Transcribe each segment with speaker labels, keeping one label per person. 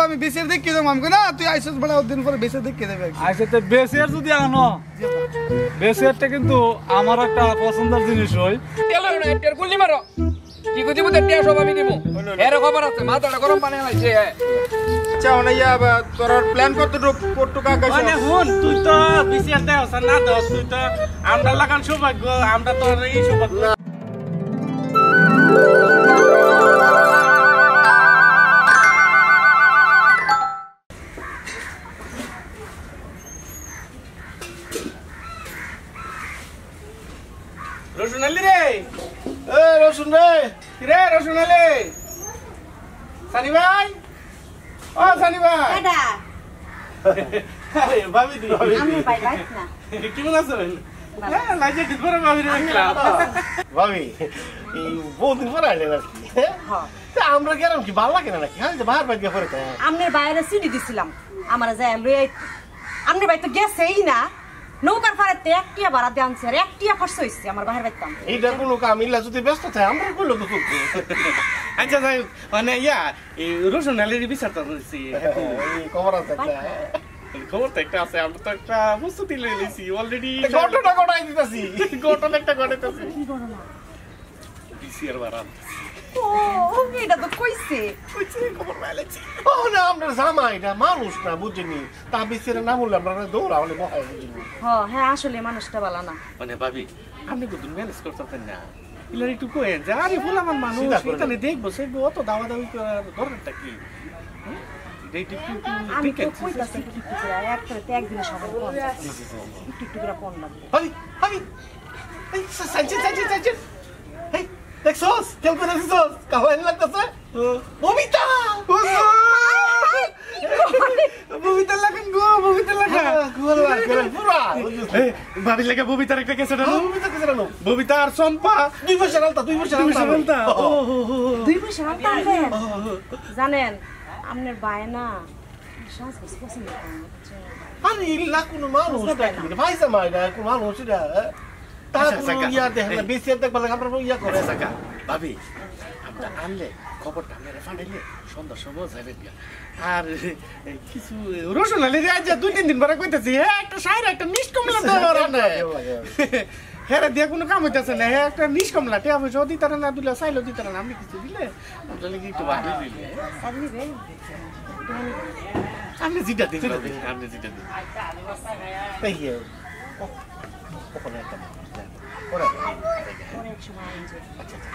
Speaker 1: আমি বেশি দেখে যাবো আমাকে না তুই আইসস বড় দিন পরে বেশি দেখে দেবে
Speaker 2: আইসে তো বেশির যদি আনো বেশিরটা কিন্তু আমার একটা পছন্দের জিনিস হই
Speaker 3: তেলো না এর গুলি মারো কি কইতে বলতে টিয়া সব আমি দিব এর খবর আছে মাথাটা গরম পানি আইছে
Speaker 1: আচ্ছা অনাইয়া তোর প্ল্যান কতটুকু আকাশ
Speaker 4: মানে হুন তুই তো বেশির দেও না দোস তুই তো আমরা লাগান সৌভাগ্য আমরা তো এই সৌভাগ্য রসুনালি রে
Speaker 1: এ রসুন রে
Speaker 4: রে রসুনালি সানি ভাই ও সানি ভাই
Speaker 5: এটা
Speaker 4: আরে ভাবি দি
Speaker 5: আমি ভাই ভাই না
Speaker 4: কেমন আছেন হ্যাঁ লাজে দিবর ভাবি রে দেখলাম
Speaker 1: ভাবি এই বহুদিন পরে আইলেন আর কি তা আমরা গেলাম কি ভালো লাগে না নাকি হ্যাঁ যে বাহার বাইরে গিয়ে পরে
Speaker 5: আমনের বাইরে সিডি দিছিলাম আমার যায় লই আমনের ভাই তো গেছেই না নৌকার ফাড়াতে একটিয়া ভাড়া দিয়ে আনছে আর একটিয়া খরচ হইছে আমার বাহির বাইতাম
Speaker 1: এইটা কোনো কাম ইল্লা যদি ব্যস্ত থাকে আমরা কইলো তো
Speaker 4: আচ্ছা যাই মানে ইয়া এই রসুনালির বিচারটা হইছে
Speaker 1: এই খবর আছে একটা
Speaker 4: খবর তো একটা আছে আমরা তো একটা প্রস্তুতি লই লইছি অলরেডি
Speaker 1: ঘটনা ঘটাই দিতাছি
Speaker 4: ঘটনা একটা ঘটাইতেছে
Speaker 5: কি করো না
Speaker 4: বিসিআর বাড়া
Speaker 5: ও এটা তো কইছে
Speaker 4: কইছে খবর পাইলাছি
Speaker 1: ও না আমরা জামাই না মানুষ না বুঝিনি তা বিসির নাম বললে আমরা দৌড়া হলে বহাই বুঝিনি
Speaker 5: হ্যাঁ আসলে মানুষটা ভালো না
Speaker 4: মানে ভাবি আপনি কত ম্যানেজ করতেন না ইলার একটু কইেন যে আরে ফুল আমার মানুষ এখানে দেখবো সে অত দাওয়া দাওয়ি করার ধরনটা কি
Speaker 5: আমি তো কইতাছি কি করে একটাতে একদিন সবাই কোন একটু করে কোন লাগবে
Speaker 1: হাবি হাবি এই সাইজে এই দেখছস কেউ করে দেখছস কাওয়াইন লাগতেছে ববিতা
Speaker 4: ববিতা লাগেন গো ববিতা লাগা
Speaker 1: গোল লাগে পুরা
Speaker 4: ভাবি লাগা ববিতার একটা কেসে দাও
Speaker 1: ববিতা কেন জানো
Speaker 4: ববিতা আর সম্পা
Speaker 1: 2 বছর আলতা 2 বছর আলতা
Speaker 5: 2 বছর আনতে জানেন আমনের বায়না শ্বাস পছন্দ
Speaker 1: আরে ইল্লা কোন মানুষ নাকি ভাইসা মাইরা কোন মানুষ এটা তা কোন ইয়া দেখলে বেশি দেখ বলে আমরা ইয়া করে
Speaker 4: সাকা ভাবি আমরা আনলে খবরটা মেরে ফাটাইলে সন্ধ্যা সময় যাবে আর কিছু রসুনালি রে আজ 2-3 দিন পরে কইতেছি হ্যাঁ একটা সাইরা একটা মিষ্টি কমলা দেওয়ার না হ্যাঁ দিয়ে কোনো কাম হইতেছে না হ্যাঁ একটা মিষ্টি কমলা টিয়া পয়সা দিতারে না দিলে চাইলেও দিতারে না আমি কিছু দিলে আপনার লাগি একটু ভালো দিলে আপনি যেটা দিন আপনি যেটা দিন
Speaker 1: এই ওখানে একটা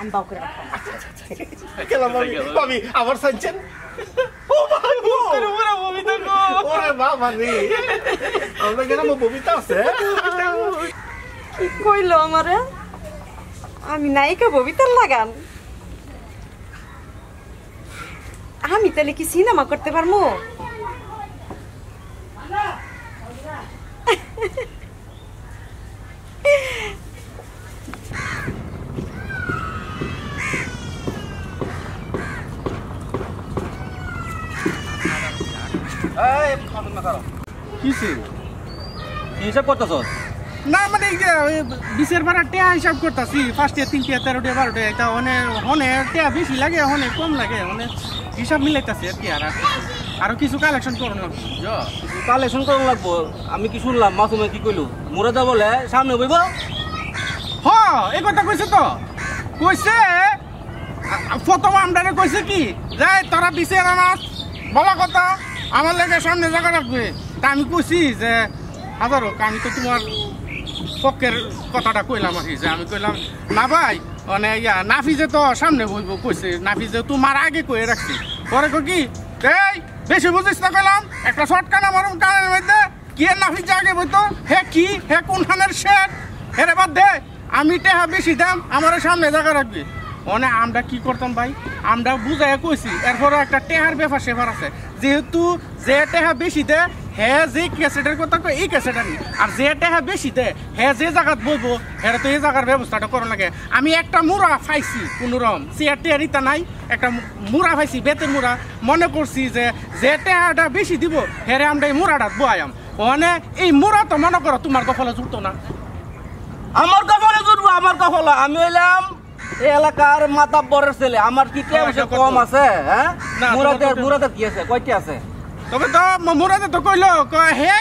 Speaker 5: আমি বাউ করে
Speaker 1: কেলা ভাবি আবার সাইছেন ও ভাই
Speaker 4: ওরে ববিতা গো
Speaker 1: ওরে বাবা রে আমরা গেলাম ববিতা আছে
Speaker 5: কি কইলো আমারে আমি নায়িকা ববিতার লাগান আমি তাহলে কি সিনেমা করতে পারবো
Speaker 2: কিসে হিসাব করতেছস
Speaker 4: না মানে বিশের বারা টিয়া হিসাব করতেছি ফার্স্ট ইয়ার 3 টিয়া 13 টিয়া 12 টিয়া এটা হনে টিয়া বেশি লাগে হনে কম লাগে হনে হিসাব মিলাইতেছি আর কি আরো কিছু কালেকশন করুন লাগবে
Speaker 2: কালেকশন করুন লাগবো আমি কি শুনলাম মাসুমে কি কইলো মুরাদা বলে সামনে বইব
Speaker 4: এই কথা কইছে তো কইছে প্রথম আমদারে কইছে কি যে তোরা বিশের আনাস বলা কথা আমার লেগে সামনে জায়গা রাখবে তা আমি কইছি যে হাজারো আমি তো তোমার পক্ষের কথাটা কইলাম আর কি যে আমি কইলাম না ভাই মানে নাফিজে তো সামনে বইব কইছে নাফিজে তোমার আগে কয়ে রাখছি পরে কি এই বেশি বুঝিস না কইলাম একটা শর্টকাট আমার কানের মধ্যে কি নাফিজ আগে বইতো হে কোনখানের শেট হেরে বাদ দে আমি টেহা বেশি দাম আমার সামনে জায়গা রাখবি মানে আমরা কি করতাম ভাই আমরা বুঝাই কইছি এরপরে একটা টেহার ব্যাপার সেবার আছে যেহেতু যে টেহা বেশি দে হে যে ক্যাসেটের কথা কয় এই ক্যাসেটটা নি আর যে টেহা বেশি দে হে যে জায়গাত বলবো হেরা তো এই জায়গার ব্যবস্থাটা করা লাগে আমি একটা মুড়া পাইছি কোনোরকম চেয়ার টেয়ার ইতা নাই একটা মুড়া পাইছি বেতের মুড়া মনে করছি যে টেহাটা বেশি দিব হেরে আমরা এই মুড়াটা বয়াম মানে এই মুড়া তো মনে করো তোমার কপালে জুটতো না
Speaker 2: আমার কপালে জুটবো আমার কপালে আমি হইলাম
Speaker 6: এই এলাকার মাতাব্বরের ছেলে আমার কি টেনশন কম আছে হ্যাঁ মুরাদের কি আছে কয়টি আছে
Speaker 4: তবে তো মুরাদে তো কইলো হে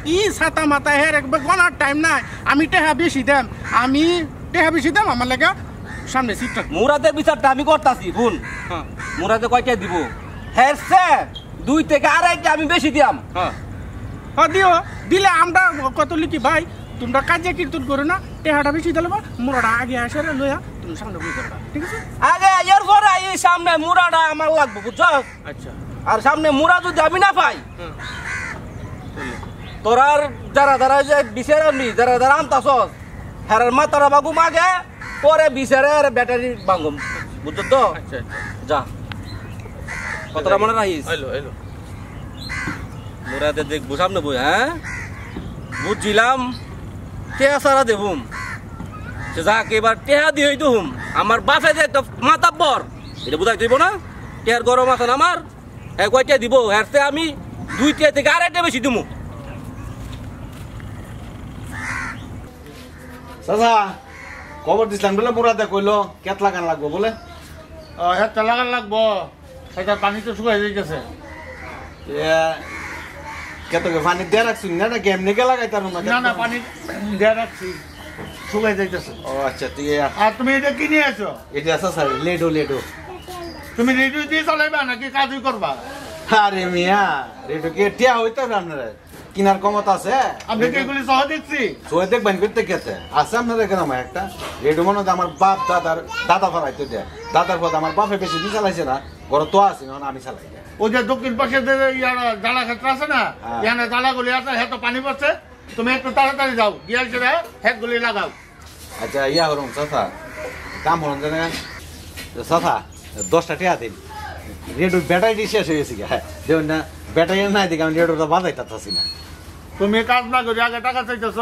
Speaker 4: কি ছাতা মাথা হে একবার কোনার টাইম নাই আমি টেহা বেশি দেম আমার লাগা সামনে সিটটা
Speaker 6: মুরাদের বিচারটা আমি করতাছি ভুল মুরাদে কয়টা দিব হেরছে 2 থেকে 2.5টা আমি বেশি দিয়াম
Speaker 4: দিও দিলে আমরা কত লিখি ভাই তোমরা কাজে কীর্তন করো না টেহাটা বেশি দিলে মুরাটা আগে আসে লইয়া তুমি সামনে বই করবা ঠিক আছে
Speaker 6: আগে এর পরে এই সামনে মুরাটা আমার লাগবে বুঝছো
Speaker 4: আচ্ছা
Speaker 6: আর সামনে মুরা যদি আমি না পাই তোরার যারা যে বিচারামনি যারা আনতাছস হেরার মাতারা বাগু মাগে পরে বিচারের ব্যাটারি বাঙ্গম বুঝছো তো
Speaker 4: আচ্ছা
Speaker 6: যা কতটা মনে রাখিস
Speaker 4: এলো
Speaker 6: মুরাদের দেখবো সামনে বই হ্যাঁ বুঝছিলাম টেহা সারা দেবুম সে যাক এবার টেহা দিয়ে হইতো হুম আমার বাপে যে একটা মাতাব্বর এটা বুঝাই দিব না টেহার গরম আছে না আমার কয়টা দিব এরতে আমি 2টা থেকে 2.5টা বেশি দিমু
Speaker 2: চাচা খবর দিছিলাম বলে মুরাদে কইলো কেত লাগান লাগবো বলে
Speaker 1: হেঁটে লাগান লাগবো সেটা পানি তো শুকাই যাইতেছে
Speaker 2: কেতকে পানি দিয়ে রাখছি না নাকি এমনি কে লাগাই তার
Speaker 1: না পানি দিয়ে রাখছি শুকাই যাইতেছে
Speaker 2: ও আচ্ছা তুই
Speaker 1: আর তুমি এটা কিনে আছো
Speaker 2: এটা আছে স্যার লেডো
Speaker 1: তুমি রেডিও দিয়ে চালাইবা নাকি কাজই করবা
Speaker 2: আরে মিয়া রেডো কে টিয়া হইতে আপনারা কিনার ক্ষমতা আছে
Speaker 1: আপনি কি এগুলি সহ দিচ্ছি
Speaker 2: সই দেখবেন করতে কেতে আছে আপনাদের কেন একটা রেডো মনে হয় আমার বাপ দাদা ফলাইতে দেয় দাদার পথে আমার বাপে বেশি দিন চালাইছে না ঘর তো আছে না আমি চালাই
Speaker 1: ওই যে দক্ষিণ পাশে যে জ্বালা ক্ষেত্র আছে না এখানে জ্বালাগুলি আছে হ্যাঁ তো পানি পড়ছে তুমি একটু তাড়াতাড়ি যাও গিয়েছে হ্যাঁ গুলি লাগাও
Speaker 2: আচ্ছা ইয়া হরম চাচা কাম হরম জানে চাচা 10টা টিয়া দিন রেডো ব্যাটারি শেষ হয়ে গেছে হ্যাঁ দেখুন না ব্যাটারি নাই দিকে আমি রেডোটা বাজাইতেছি না
Speaker 1: তুমি কাজ না করে আগে টাকা চাইতেছ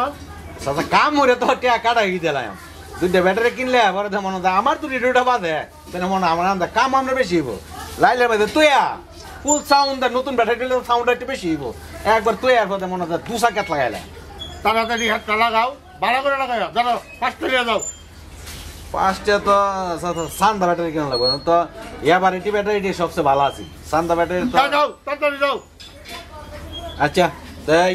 Speaker 2: চাচা কাম হরে তো টিয়া কাটাই দিলাম 2টা ব্যাটারি কিনলে পরে তো মনে হয় আমার তো রেডোটা বাজে তাহলে মনে আমার কাম আমরা বেশি হইব লাইলে বাজে তুইয়া ফুল সাউন্ড নতুন ব্যাটারি দিলে সাউন্ড একটু বেশি হইব একবার তুই আর কথা মনে হয় 2 সাকেট লাগাইলে
Speaker 1: তাড়াতাড়ি হাতটা লাগাও ভালো করে লাগাও ধরো 5টা নিয়ে যাও
Speaker 2: 5টা তো সান্দা ব্যাটারি কেন লাগবে তো এবার এটি ব্যাটারি সবচেয়ে ভালো আছে সান্দা ব্যাটারি
Speaker 1: যাও তাড়াতাড়ি যাও
Speaker 2: আচ্ছা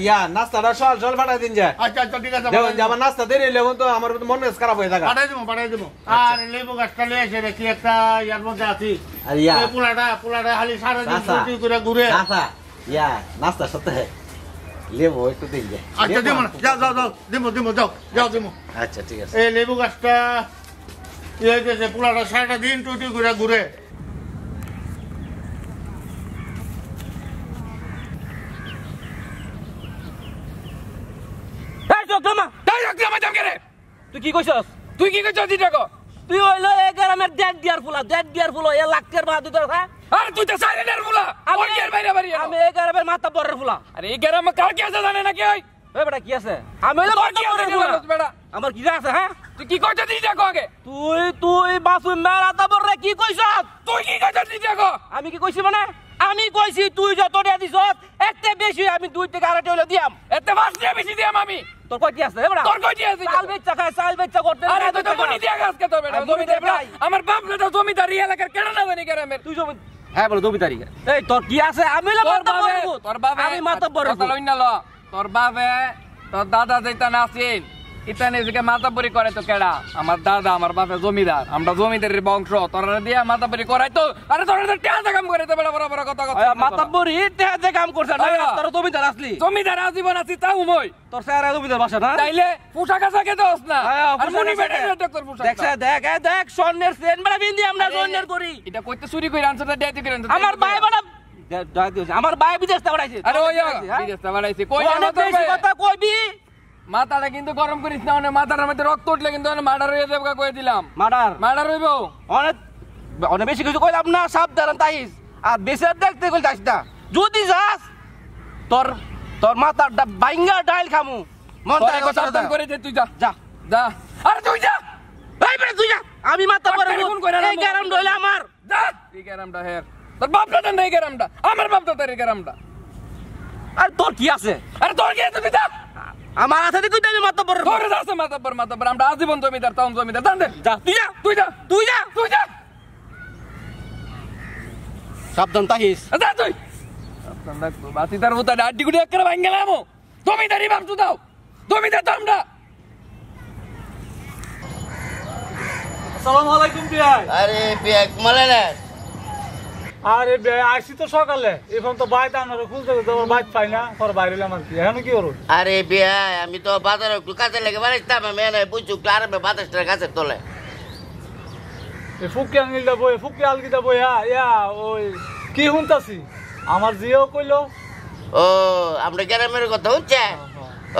Speaker 2: ইয়া নাস্তাটা জল পাঠাই দিন যায়
Speaker 1: আচ্ছা ঠিক আছে
Speaker 2: দেখুন যে আমার নাস্তা দেরি হলে তো আমার মন মেজ খারাপ হয়ে থাকে
Speaker 1: পাঠাই দেবো আর লেবু গাছটা নিয়ে এসে দেখি একটা ইয়ার মধ্যে আছি
Speaker 2: আর ইয়া
Speaker 1: পোলাটা খালি সারাদিন করে ঘুরে
Speaker 2: আচ্ছা ইয়া নাস্তার সাথে লেবু একটু দিন যায়
Speaker 1: আচ্ছা দেবো না যাও দিমো যাও
Speaker 2: আচ্ছা ঠিক আছে
Speaker 1: এই লেবু গাছটা ইয়ে হয়েছে পোলাটা সারাটা দিন টুটি ঘুরে ঘুরে
Speaker 6: তুই কি কইছস
Speaker 3: তুই কি করছিস দেখো
Speaker 6: তুই হইলো এই গ্রামের দেড় দিয়ার ফুলা এ লাখের বাদ দিতে হ্যাঁ
Speaker 3: আর তুই তো সাইলেন্টের ফুলা ওই এর বাইরে বাড়ি
Speaker 6: আমি এই গ্রামের মাতাব্বরের ফুলা
Speaker 3: আরে এই গ্রামে কার কি আছে জানে নাকি ওই
Speaker 6: এ বেটা কি আছে আমি হইলো মাতাব্বরের ফুলা
Speaker 3: বেটা
Speaker 6: আমার কি আছে হ্যাঁ
Speaker 3: তুই কি করছিস দেখো আগে
Speaker 6: তুই বাসু মাতাব্বরে কি কইছস
Speaker 3: তুই কি করছিস দেখো
Speaker 6: আমি কি কইছি মানে আমি কইছি তুই যত দিয়া দিছস একটা বেশি আমি 2 থেকে 2.5 হইলো দিয়াম
Speaker 3: এতে মাছ দিয়ে বেশি দিয়াম আমি
Speaker 6: তোর কই কি আছে বেটা
Speaker 3: তোর কই কি আছে
Speaker 6: চাল বেচা করতে
Speaker 3: আরে তুই তো বনি দিয়া গাছ কে তো বেটা জমিদার ভাই আমার বাপ বেটা জমিদার এলাকার কেন না জানি গ্রামের
Speaker 6: তুই জমি হ্যাঁ বলো জমিদারি এই তোর কি আছে আমি হলো
Speaker 3: তোর বাবা
Speaker 6: আমি মাতাব্বরের
Speaker 3: কথা লইন না ল তোর বাবে তোর দাদা যেটা না আছেন ইতানে যে মাতাব্বরি করে তো কেডা আমার দাদা আমার বাপে জমিদার আমরা জমিদারের বংশ তোরা দিয়া মাতাব্বরি করাই তো আরে তোরা তো টেহাতে কাম করে তো বড় বড় কথা
Speaker 6: মাতাব্বরি টেহাতে কাম করছ না তোর জমিদার আসলি
Speaker 3: জমিদার আজীবন আছি তাও মই
Speaker 6: তোর স্যার জমিদার বাসা না
Speaker 3: তাইলে পোশাক আছে কে দোস না আর মুনি বেটা তোর পোশাক
Speaker 6: দেখ স্বর্ণের চেন বড় বিন্দি আমরা স্বর্ণের করি
Speaker 3: এটা কইতে চুরি কইরা আনছ না দেইতে কইরা
Speaker 6: আমার ভাই বড় আমার ভাই বিদেশ থেকে বাড়াইছে
Speaker 3: আরে ওই বিদেশ থেকে বাড়াইছে কই
Speaker 6: অনেক বেশি কথা কইবি
Speaker 3: মাথাটা কিন্তু গরম করিস না মানে মাথার মধ্যে রক্ত উঠলে কিন্তু মার্ডার হয়ে যাবে কই দিলাম মার্ডার হইব
Speaker 6: অনেক বেশি কিছু কইলাম না সাবধান তাইস আর বেশি দেখতে কই যাস না যদি যাস তোর মাথাটা বাইঙ্গা ডাইল খামু মন তাই
Speaker 3: সাবধান করে দে তুই যা আরে তুই যা
Speaker 6: ভাই বেটা তুই যা আমি মাথা পরে এই গ্রাম ডইলা আমার
Speaker 3: যা এই গ্রামটা হের তোর বাপ দাদা নাই গ্রামটা আমার বাপ দাদার গ্রামটা
Speaker 6: আর তোর কি আছে
Speaker 3: আরে তোর কি আছে তুই যা
Speaker 6: আমার হাতে তুই তাই মাতাব্বর
Speaker 3: তোরে যাচ্ছে মাতাব্বর আমরা আজীবন জমিদার তখন জমিদার জান দে
Speaker 6: যা তুই যা
Speaker 3: তুই যা
Speaker 6: তুই যা
Speaker 3: তুই যা
Speaker 6: সাবধান তাহিস
Speaker 3: যা তুই আপনার দেখো বাতিদার ভূতা ডাড্ডি গুড়ি একবারে ভাঙলাম জমিদারি ভাবছু দাও জমিদার তো আমরা
Speaker 7: আসসালামু আলাইকুম বিয়াই।
Speaker 8: আরে বিয়াক মালে না
Speaker 7: আরে বিয়াই আইছি তো সকালে এখন তো বাইতে আপনারা খুলতে তোমার বাইত পাই না পর বাইরে এলাম আর কি এখন কি করো?
Speaker 8: আরে বিয়াই আমি তো বাজারে একটু কাছে লেগে বানাইতাম আমি এনে বুঝু আর 25 কাছে তোলে
Speaker 7: এই ফুকি আনগিলটা বই ফুকি আলগিটা বই ইয়া ওই কি হুনতাছি আমার জিও কইলো
Speaker 8: ও আমরা গ্রামের কথা হচ্ছে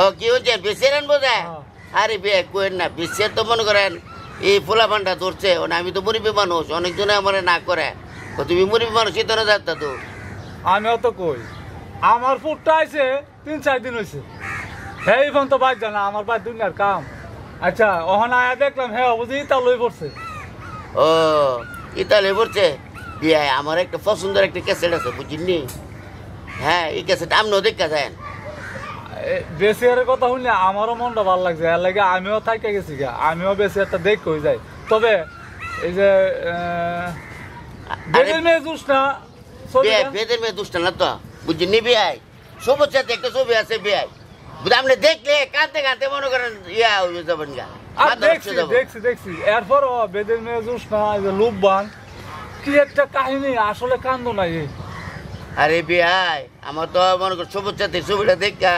Speaker 8: ও কি হচ্ছে বেশির আনবো যা আরে বিয়াক কইন না বেশির তো মনে করেন এই ফুলা পান্ডা ধরছে আমি তো মুরব্বী মানুষ অনেকজনে আমার না করে তুমি মুরব্বী মানুষ শীত না যাত্রা তো
Speaker 7: আমিও তো কই আমার ফুটটা আইছে 3-4 দিন হয়েছে হ্যাঁ এখন তো বাইর জানা আমার বাইর দুনিয়ার কাম আচ্ছা ওখানে আয়া দেখলাম হ্যাঁ বুঝি তা লই পড়ছে
Speaker 8: ও ইতালি পড়ছে বিয়াই আমার একটা পছন্দের একটা ক্যাসেট আছে বুঝিনি হ্যাঁ এই ক্যাসেট আপনিও দেখা যায়
Speaker 7: বেশি এর কথা শুনলে আমারও মনটা ভালো লাগছে এর লাগে আমিও থাইকে গেছি গা আমিও বেশি একটা দেখ হয়ে যাই তবে এই যে বেদের মেয়ে জুসনা
Speaker 8: বেদের মেয়ে দুষ্ট না তো বুঝিনি বিয়াই সবুজ সাথে একটা ছবি আছে বিয়াই আপনি দেখলে কাঁদতে কাঁদতে মনে করেন ইয়া হয়ে যাবেন গা
Speaker 7: দেখছি এরপর বেদের মেয়ে জুসনা এই যে লুববান কি একটা কাহিনী আসলে কান্দ নাই
Speaker 8: আরে বিয়াই আমার তো মনে করেন সবুজ সাথে ছবিটা দেখা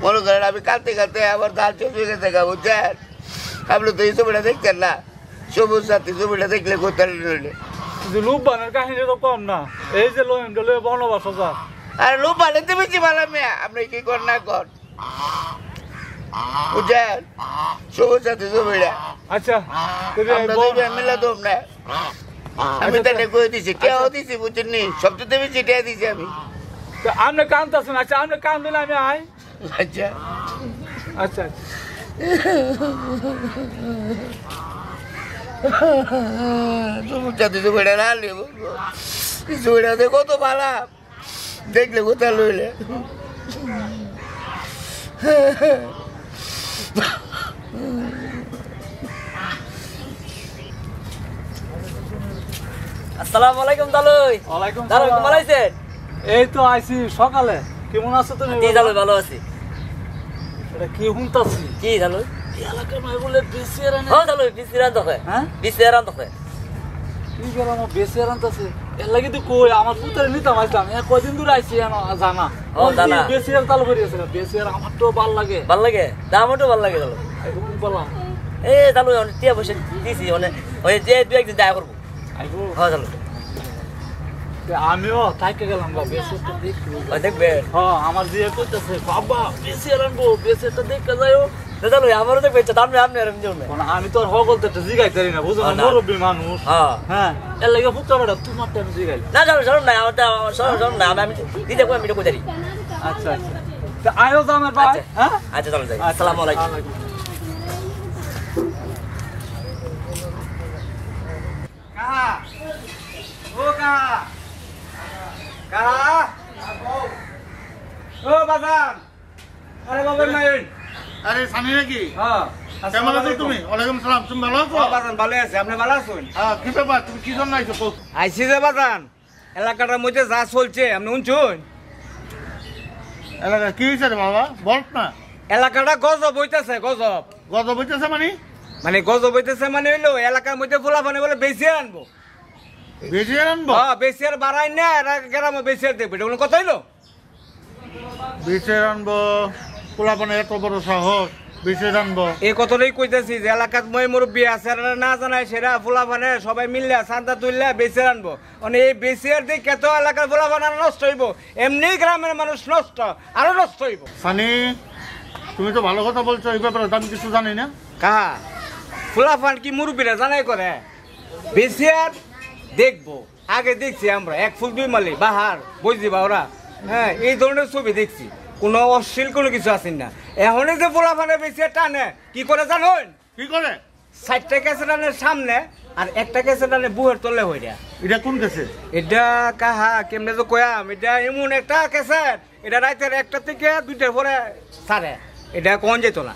Speaker 8: মনে করেন আমি কাঁদতে কাঁদতে আবার দাল চলে গেছে গা বুঝছেন আপনি তো এই ছবিটা দেখতেন না সবুজ সাথে ছবিটা দেখলে কোথায় নইলে
Speaker 7: যে লুববানের কাহিনী তো কম না এই যে লোহিম ডলে বনবাস যা
Speaker 8: আরে লোক ভালো তো বেশি ভালো মেয়ে আপনি কি কর না কর বুঝছেন সবুজ সাথে ছবিটা
Speaker 7: আচ্ছা
Speaker 8: আমরা দুইজন মিলে তো না আমি তাহলে কই দিছি কেউ দিছি বুঝছেন নি সবচেয়ে বেশি টিয়া দিছি আমি
Speaker 7: আপনি কান্দতেছেন আচ্ছা আপনি কান দিলে আমি আই
Speaker 8: আচ্ছা
Speaker 7: আচ্ছা
Speaker 8: সবুজ সাথে ছবিটা না নেব ছবিটা দেখো তো ভালো দেখলে কোথায় লইলে
Speaker 6: আসসালামু আলাইকুম দালুই
Speaker 7: ওয়ালাইকুম
Speaker 6: দালুই
Speaker 7: সালাম।
Speaker 6: কেমন আছেন
Speaker 7: এই তো আইছি সকালে কেমন আছো তুমি
Speaker 6: জি দালুই ভালো আছি
Speaker 7: এটা কি হুনতাছি
Speaker 6: কি দালুই
Speaker 7: এই এলাকার মাই বলে বেশি এর না
Speaker 6: হ্যাঁ দালুই বিসিরান তো
Speaker 7: হ্যাঁ
Speaker 6: বিসিরান তো
Speaker 7: কি গেল আমার বেশি এর আনতাছে এর লাগি তো কই আমার পুত্রে নিতাম আইতাম এ কয়দিন দূর আইছি জানা
Speaker 6: ও, জানা।
Speaker 7: বেশি এর তাল ভরি আছে বেশি এর আমার তো ভালো লাগে
Speaker 6: ভাল লাগে দামও ভালো লাগে দালুই
Speaker 7: আইবো বলা
Speaker 6: এ দালুই অনেক টিয়া বসে দিছি মানে ওই যে দুই একদিন দেখা করবো
Speaker 7: আইবো
Speaker 6: হ্যাঁ দালুই
Speaker 7: আমিও থাইকে গেলাম বা বেশি একটা দেখি
Speaker 6: ওই দেখবে
Speaker 7: হ্যাঁ আমার জিয়ে কইতাছে বাবা বেশি এর আনবো বেশি একটা দেখতে যাইও
Speaker 6: দালুই আমারও দেখবে দাম আপনি আর জন্য
Speaker 7: মানে আমি তো আর হগল তো জিগাইতারি না বুঝো না
Speaker 6: না।
Speaker 7: মুরব্বী মানুষ
Speaker 6: হ্যাঁ
Speaker 7: হ্যাঁ এর লাগে পুত্র বেটা তোমার টাইম জিগাইল
Speaker 6: না দালুই শরম নাই আমার শরম না আমি দিতে কই আমি কই দাঁড়ি
Speaker 7: আচ্ছা আচ্ছা তো আয়ো জামের ভাই
Speaker 6: আচ্ছা।
Speaker 7: হ্যাঁ
Speaker 6: আচ্ছা দালুই যাই আসসালামু আলাইকুম
Speaker 2: কাহা ও কাহা কাহা ও বাজান আরে বাবার মাইন
Speaker 4: আরে সানি নাকি
Speaker 2: হ্যাঁ
Speaker 4: কেমন আছো তুমি ওয়ালাইকুম সালাম তুমি ভালো আছো
Speaker 2: বাজান ভালো আছে আপনি ভালো আছেন
Speaker 4: হ্যাঁ কি ব্যাপার তুমি কি জন্য আইছো কও
Speaker 2: আইছি যে বাজান এলাকাটার মধ্যে যা চলছে আপনি শুনছুন
Speaker 4: এলাকা কি হয়েছে রে বাবা বল না
Speaker 2: এলাকাটা গজব হইতেছে গজব
Speaker 4: গজব হইতেছে মানে
Speaker 2: মানে গজব হইতেছে মানে হইলো এলাকার মধ্যে ফুলাফানি বলে বেশি আনবো
Speaker 4: বেশি আনবো
Speaker 2: হ্যাঁ বেশি আর বাড়াই না গ্রামে বেশি আর দেখবে এটা কোনো কথা হইলো
Speaker 4: বেশি আনবো পোলাপানে এত বড় সাহস বেশি আনবো
Speaker 2: এই কথাটাই কইতেছি যে এলাকাত মই মুরব্বী আছে আর না জানাই সেরা ফুলাফানে সবাই মিললে চান্দা তুললে বেশি আনবো মানে এই বেশি আর দিকে তো এলাকার ফুলাফান আর নষ্ট হইব এমনি গ্রামের মানুষ নষ্ট আরো নষ্ট হইব
Speaker 4: সানি তুমি তো ভালো কথা বলছো এই ব্যাপারে আমি কিছু জানি না
Speaker 2: কাহা ফুলাফান কি মুরব্বীরা জানাই করে বেশি আর দেখবো আগে দেখছি আমরা এক ফুল দুই মালি বাহার বুঝছি বা ওরা হ্যাঁ এই ধরনের ছবি দেখছি কোনো অশ্লীল কোনো কিছু আসেন না এখনই যে ফুলাফানে বেশি আর টানে কি করে জানুন
Speaker 4: কি করে
Speaker 2: 60টা ক্যাসেটানের সামনে আর একটা ক্যাসেটানে বুহের তলে হইরা
Speaker 4: এটা কোন গেছে
Speaker 2: এটা কাহা কেমনে তো কয়াম এটা এমন একটা ক্যাসেট এটা রাতের 1টা থেকে 2টার পরে ছাড়ে
Speaker 4: এটা কোন যেত না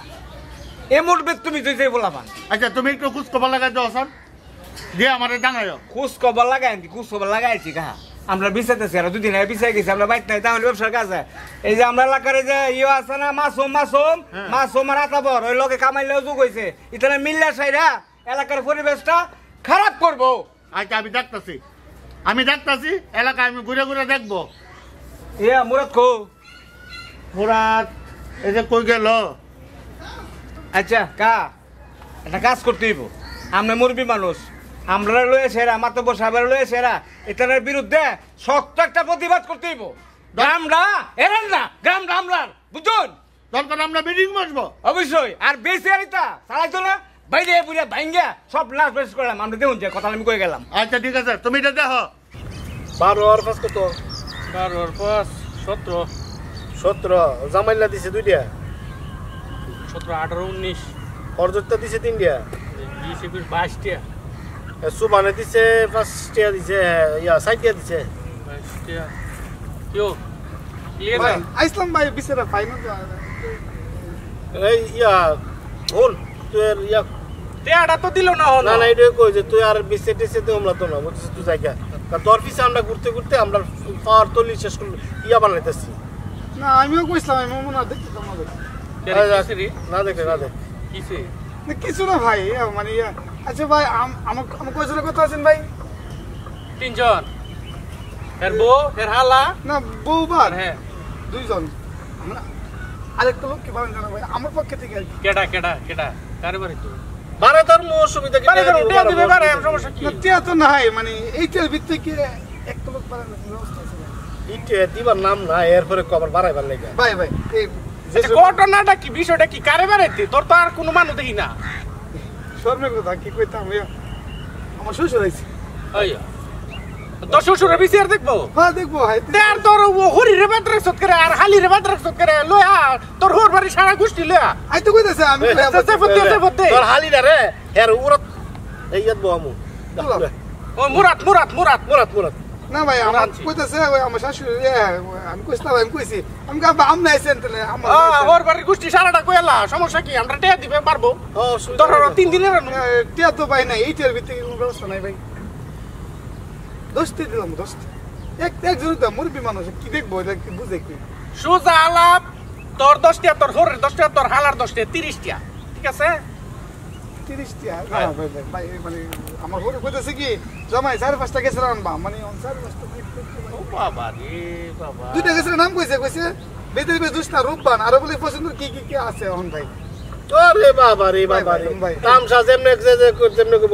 Speaker 4: এ মুরবে তুমি তুই বলাবান
Speaker 1: আচ্ছা তুমি একটু খোঁজ খবর লাগাই দাও স্যার দিয়ে আমারে জানাইও
Speaker 4: খোঁজ খবর লাগাই কি খোঁজ খবর লাগাইছি কাহা আমরা বিছাইতেছি আর দুদিন আগে বিছাই গেছি আমরা বাইক নাই তাহলে ব্যবসার কাছে এই যে আমরা এলাকার যে ইয়ে আছে না মাসুম আর আতাবর ওই লোকে কামাইলেও যোগ হয়েছে ইতানে মিল্লা সাইরা এলাকার পরিবেশটা খারাপ করবো
Speaker 1: আচ্ছা আমি দেখতাছি এলাকায় আমি ঘুরে ঘুরে দেখবো
Speaker 4: মুরাদ খো
Speaker 1: মুরাদ এই যে কই গেল
Speaker 4: আচ্ছা একটা কাজ করতে হইব আমরা মুরবি মানুষ আমরা লয়ে সেরা মাতব্বর সাহেবের লয়ে সেরা এটার বিরুদ্ধে শক্ত একটা প্রতিবাদ করতে হইব গ্রামরা এরেন না গ্রামরা আমরার বুঝুন
Speaker 1: দরকার আমরা মিটিং বসবো
Speaker 4: অবশ্যই আর বেশি আর এটা চালাইতো না বাইরে পুরে ভাঙ্গা সব লাশ বেশ করলাম আমরা দেখুন যে কথা আমি কই গেলাম
Speaker 1: আচ্ছা ঠিক আছে তুমি এটা দেখো 12 আর 5 কত 12 আর 5 17 জামাইলা দিছে দুইটা
Speaker 6: 17 18 19
Speaker 1: অর্জতটা দিছে তিনটা
Speaker 6: 20 21 22 টা
Speaker 1: সুবানে দিছে 5 টা দিছে ইয়া 60 টা দিছে
Speaker 6: 22 টা কিও
Speaker 7: ভাই আইসলাম ভাই বিছেরা ফাইনাল
Speaker 1: এই ইয়া হল তুই ইয়া
Speaker 6: টেয়াটা তো দিল না
Speaker 1: না না এটা কই যে তুই আর বিছে টিছে তো আমরা তো না বুঝছিস তুই জায়গা তোর পিছে আমরা ঘুরতে ঘুরতে আমরা পাওয়ার তলি শেষ করল ইয়া বানাইতেছি
Speaker 7: না আমিও কইছিলাম আমি মনে না দেখতে তোমাদের
Speaker 1: না দেখে
Speaker 6: কিসে
Speaker 7: কিছু না ভাই মানে আচ্ছা ভাই আমার কয়জনের কথা আছেন ভাই
Speaker 6: তিনজন এর বউ এর হালা
Speaker 7: না বউবার
Speaker 6: হ্যাঁ
Speaker 7: দুইজন আমরা আরেকটা লোক কি বলেন জানো ভাই আমার পক্ষে থেকে আর কি
Speaker 6: কেডা কারে বাড়ি তো
Speaker 1: বারে তোর মো অসুবিধা কি
Speaker 6: বারে টিয়া দিবে বারে সমস্যা কি
Speaker 7: না টিয়া তো নাই মানে এইটার ভিতরে কি একটা লোক পারে না ব্যবস্থা আছে
Speaker 1: ইটে দিবার নাম না এরপরে কবার বাড়াইবার লাগা
Speaker 7: ভাই এই
Speaker 6: ঘটনাটা কি বিষয়টা কি কারে বাড়াইতে তোর তো আর কোনো মানুষ দেখি না
Speaker 7: শর্মের কথা কি কইতাম আমার শ্বশুর আইছে
Speaker 6: তোর শ্বশুরের বিচার দেখবো
Speaker 7: হ্যাঁ দেখবো ভাই
Speaker 6: আর তোর হরিরে বাদ্রে সত করে আর হালিরে বাদ্রে সত করে লয়া তোর হোর বাড়ি সারা গোষ্ঠী লয়া
Speaker 7: আই তো কইতাছে আমি
Speaker 1: তোর হালিরা রে এর উরত এই ইয়াত বমু
Speaker 6: ও মুরাদ
Speaker 7: না ভাই আমার কইতাছে ওই আমার শাশুড়ি আমি কইছিলাম আমি কইছি আমি গাবা আমনা আইছেন তাহলে আমার
Speaker 6: হোর বাড়ি গোষ্ঠী সারাটা কইলা সমস্যা কি আমরা টিয়া দিবে পারবো তোর 3 দিনের
Speaker 7: টিয়া তো ভাই না এইটার ভিতরে কোনো ব্যবস্থা নাই ভাই দোস্তি দিলাম একজন তো মুরবি মানুষ কি দেখবো এটা কি বুঝে কি
Speaker 6: সুজা আলাপ তোর 10 টা তোর হোরের 10 টা তোর হালার 10 টা 30 টা ঠিক আছে
Speaker 7: 30 টা ভাই মানে আমার হোরে কইতাছে কি জামাই 4-5টা গেছে আনবা মানে 4-5টা
Speaker 6: ও বাবা রে বাবা
Speaker 7: দুইটা গেছে নাম কইছে বেদের দুষ্টা রূপবান আর বলে পছন্দ কি আছে এখন ভাই
Speaker 1: আরে বাবা রে তামসা যেমনে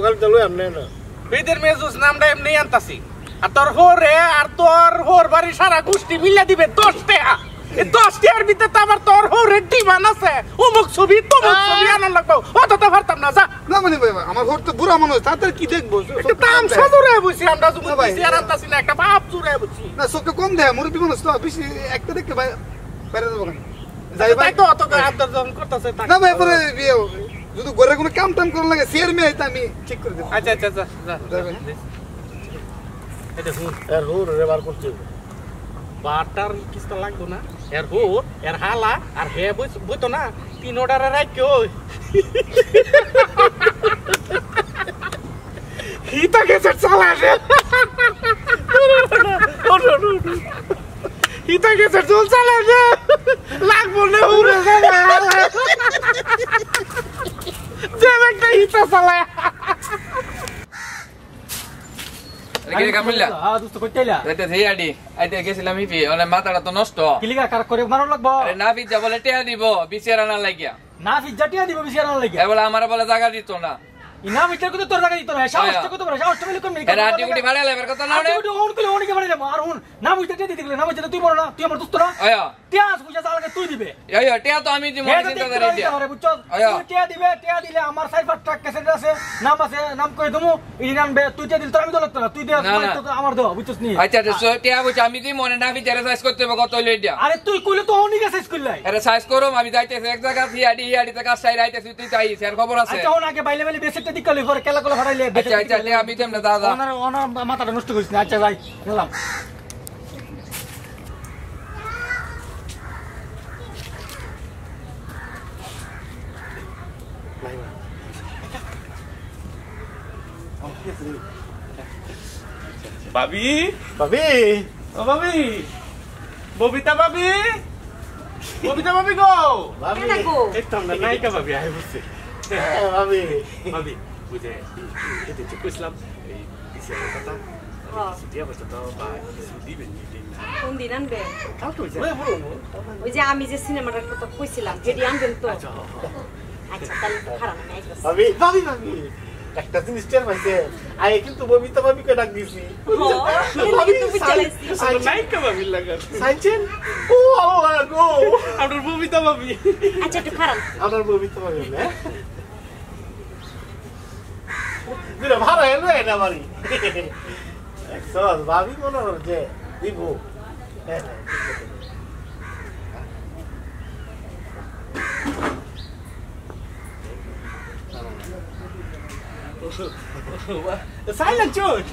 Speaker 1: খালি চলো এমনি না
Speaker 6: বেদের মেজুস নামটা এমনি আনতাছি আর তোর হোরে আর তোর হোর বাড়ি সারা গোষ্ঠী মিলা দিবে 10 টাকা এই 10 টাকার ভিতরে তো আবার তোর হোরের ডিমান্ড আছে অমুক ছবি তমুক ছবি আনন্দ লাগবে অত তো পারতাম না যা
Speaker 7: না মানে ভাই আমার হোর তো বুড়া মানুষ তাদের কি দেখবো
Speaker 6: তামসা জুড়ে বুঝছি আমরা জুমুর দিছি আর আনতাছি না একটা বাপ জুড়ে বুঝছি
Speaker 7: না চোখে কম দেয় মুরব্বী মানুষ তো বেশি একটা দেখতে ভাই বাইরে দেবো
Speaker 6: যাই ভাই তো অত আবদার যখন করতেছে
Speaker 7: না ভাই পরে যদি ঘরে কোনো কাম টাম করা লাগে শেয়ার মেয়ে আমি ঠিক করে দেবো
Speaker 6: আচ্ছা যা এটা
Speaker 1: হুর রে বার করতে
Speaker 6: বাটার কিস্তা লাগতো না এর হুর এর হালা আর হে বইতো না 3 অর্ডারে রাখিও হিতা গেছে চালা রে হিতা গেছে চল চালা রে লাগবো না হুরে চালা যে একটা হিতা চালা
Speaker 3: রেগে কামিলা
Speaker 9: দোস্ত কইতাইলা
Speaker 3: রাতে থেইয়াডি আইতে গেছিলাম ইপি ওনে মাথাটা তো নষ্ট
Speaker 9: কিলিগা কার করে মারো লাগবো
Speaker 3: আরে না বিজা বলে টিয়া দিব বিচেরা না লাগিয়া
Speaker 9: না ফিজাটিয়া দিব বিশাল লাগে
Speaker 3: এ বলে আমার বলে জায়গা দিত না
Speaker 9: ইনা মিটার কত তোর জায়গা দিত না সাহস কত বড় সাহস মিলে কোন
Speaker 3: এরা আটি গুটি ভাড়া লেবার কথা না রে
Speaker 9: আটি গুটি কোন অনেক ভাড়া লেবা আর হুন না বুঝতে দিতে দিলে না বুঝতে তুই বড় না তুই আমার দোস্ত না
Speaker 3: আয়া
Speaker 9: টিয়াস বুঝা জালকে তুই দিবে
Speaker 3: আয়া টিয়া তো আমি দিমু চিন্তা করে দিয়া
Speaker 9: আরে বুঝছো তুই টিয়া দিবে টিয়া দিলে আমার সাইফার ট্রাক কেসে আছে নাম কই দমু ই নামবে তুই টিয়া দিল তো আমি তো লাগতো না তুই দে আমার দাও বুঝছস নি
Speaker 3: আচ্ছা আচ্ছা টিয়া বুঝ আমি দি মনে না বিচারে সাইজ করতে হবে কত লই দিয়া
Speaker 9: আরে তুই কইলে তো অনেক সাইজ করলাই
Speaker 3: আরে সাইজ করো আমি যাইতেছি এক জায়গা হিয়াডি তে কাজ সাইড আইতেছি তুই তাই স্যার খবর আছে
Speaker 9: আচ্ছা ওন আগে বাইলে বাইলে বেসেটটা দিকলে পরে কেলা কলা ফাটাইলে
Speaker 3: আচ্ছা আচ্ছা আমি দেম না দাদা
Speaker 9: ওনার মাথাটা নষ্ট করিস না আচ্ছা ভাই গেলাম
Speaker 1: ভাবি ভাবি ও ভাবি ববিতা ভাবি ববিতা ভাবি গো ভাবি একদম না নায়িকা ভাবি আই বসে ভাবি ভাবি বুঝে এতে তো কইছিলাম এই বিসিআর কথা দিয়া বসে তো বা কিছু দিবেন
Speaker 5: কোন দিন আনবে
Speaker 1: তাও তো
Speaker 5: ওই যে আমি যে সিনেমাটার কথা কইছিলাম সেটি আনবেন তো আচ্ছা তাহলে তো খারাপ না
Speaker 1: ভাবি ভাবি ভাবি একটা জিনিস টের পাইছে আই কিন্তু ববিতা ভাবিকে ডাক দিছি
Speaker 5: ভাবি তুমি চালাইছি
Speaker 1: নায়িকা ভাবি লাগা সাইছেন ও আল্লাহ গো আপনার ববিতা ভাবি
Speaker 5: আচ্ছা একটু খারাপ
Speaker 1: আপনার ববিতা ভাবি না দিরা ভাড়া এলো এটা বাড়ি একশোস ভাবি মনে হচ্ছে দিব Silent George!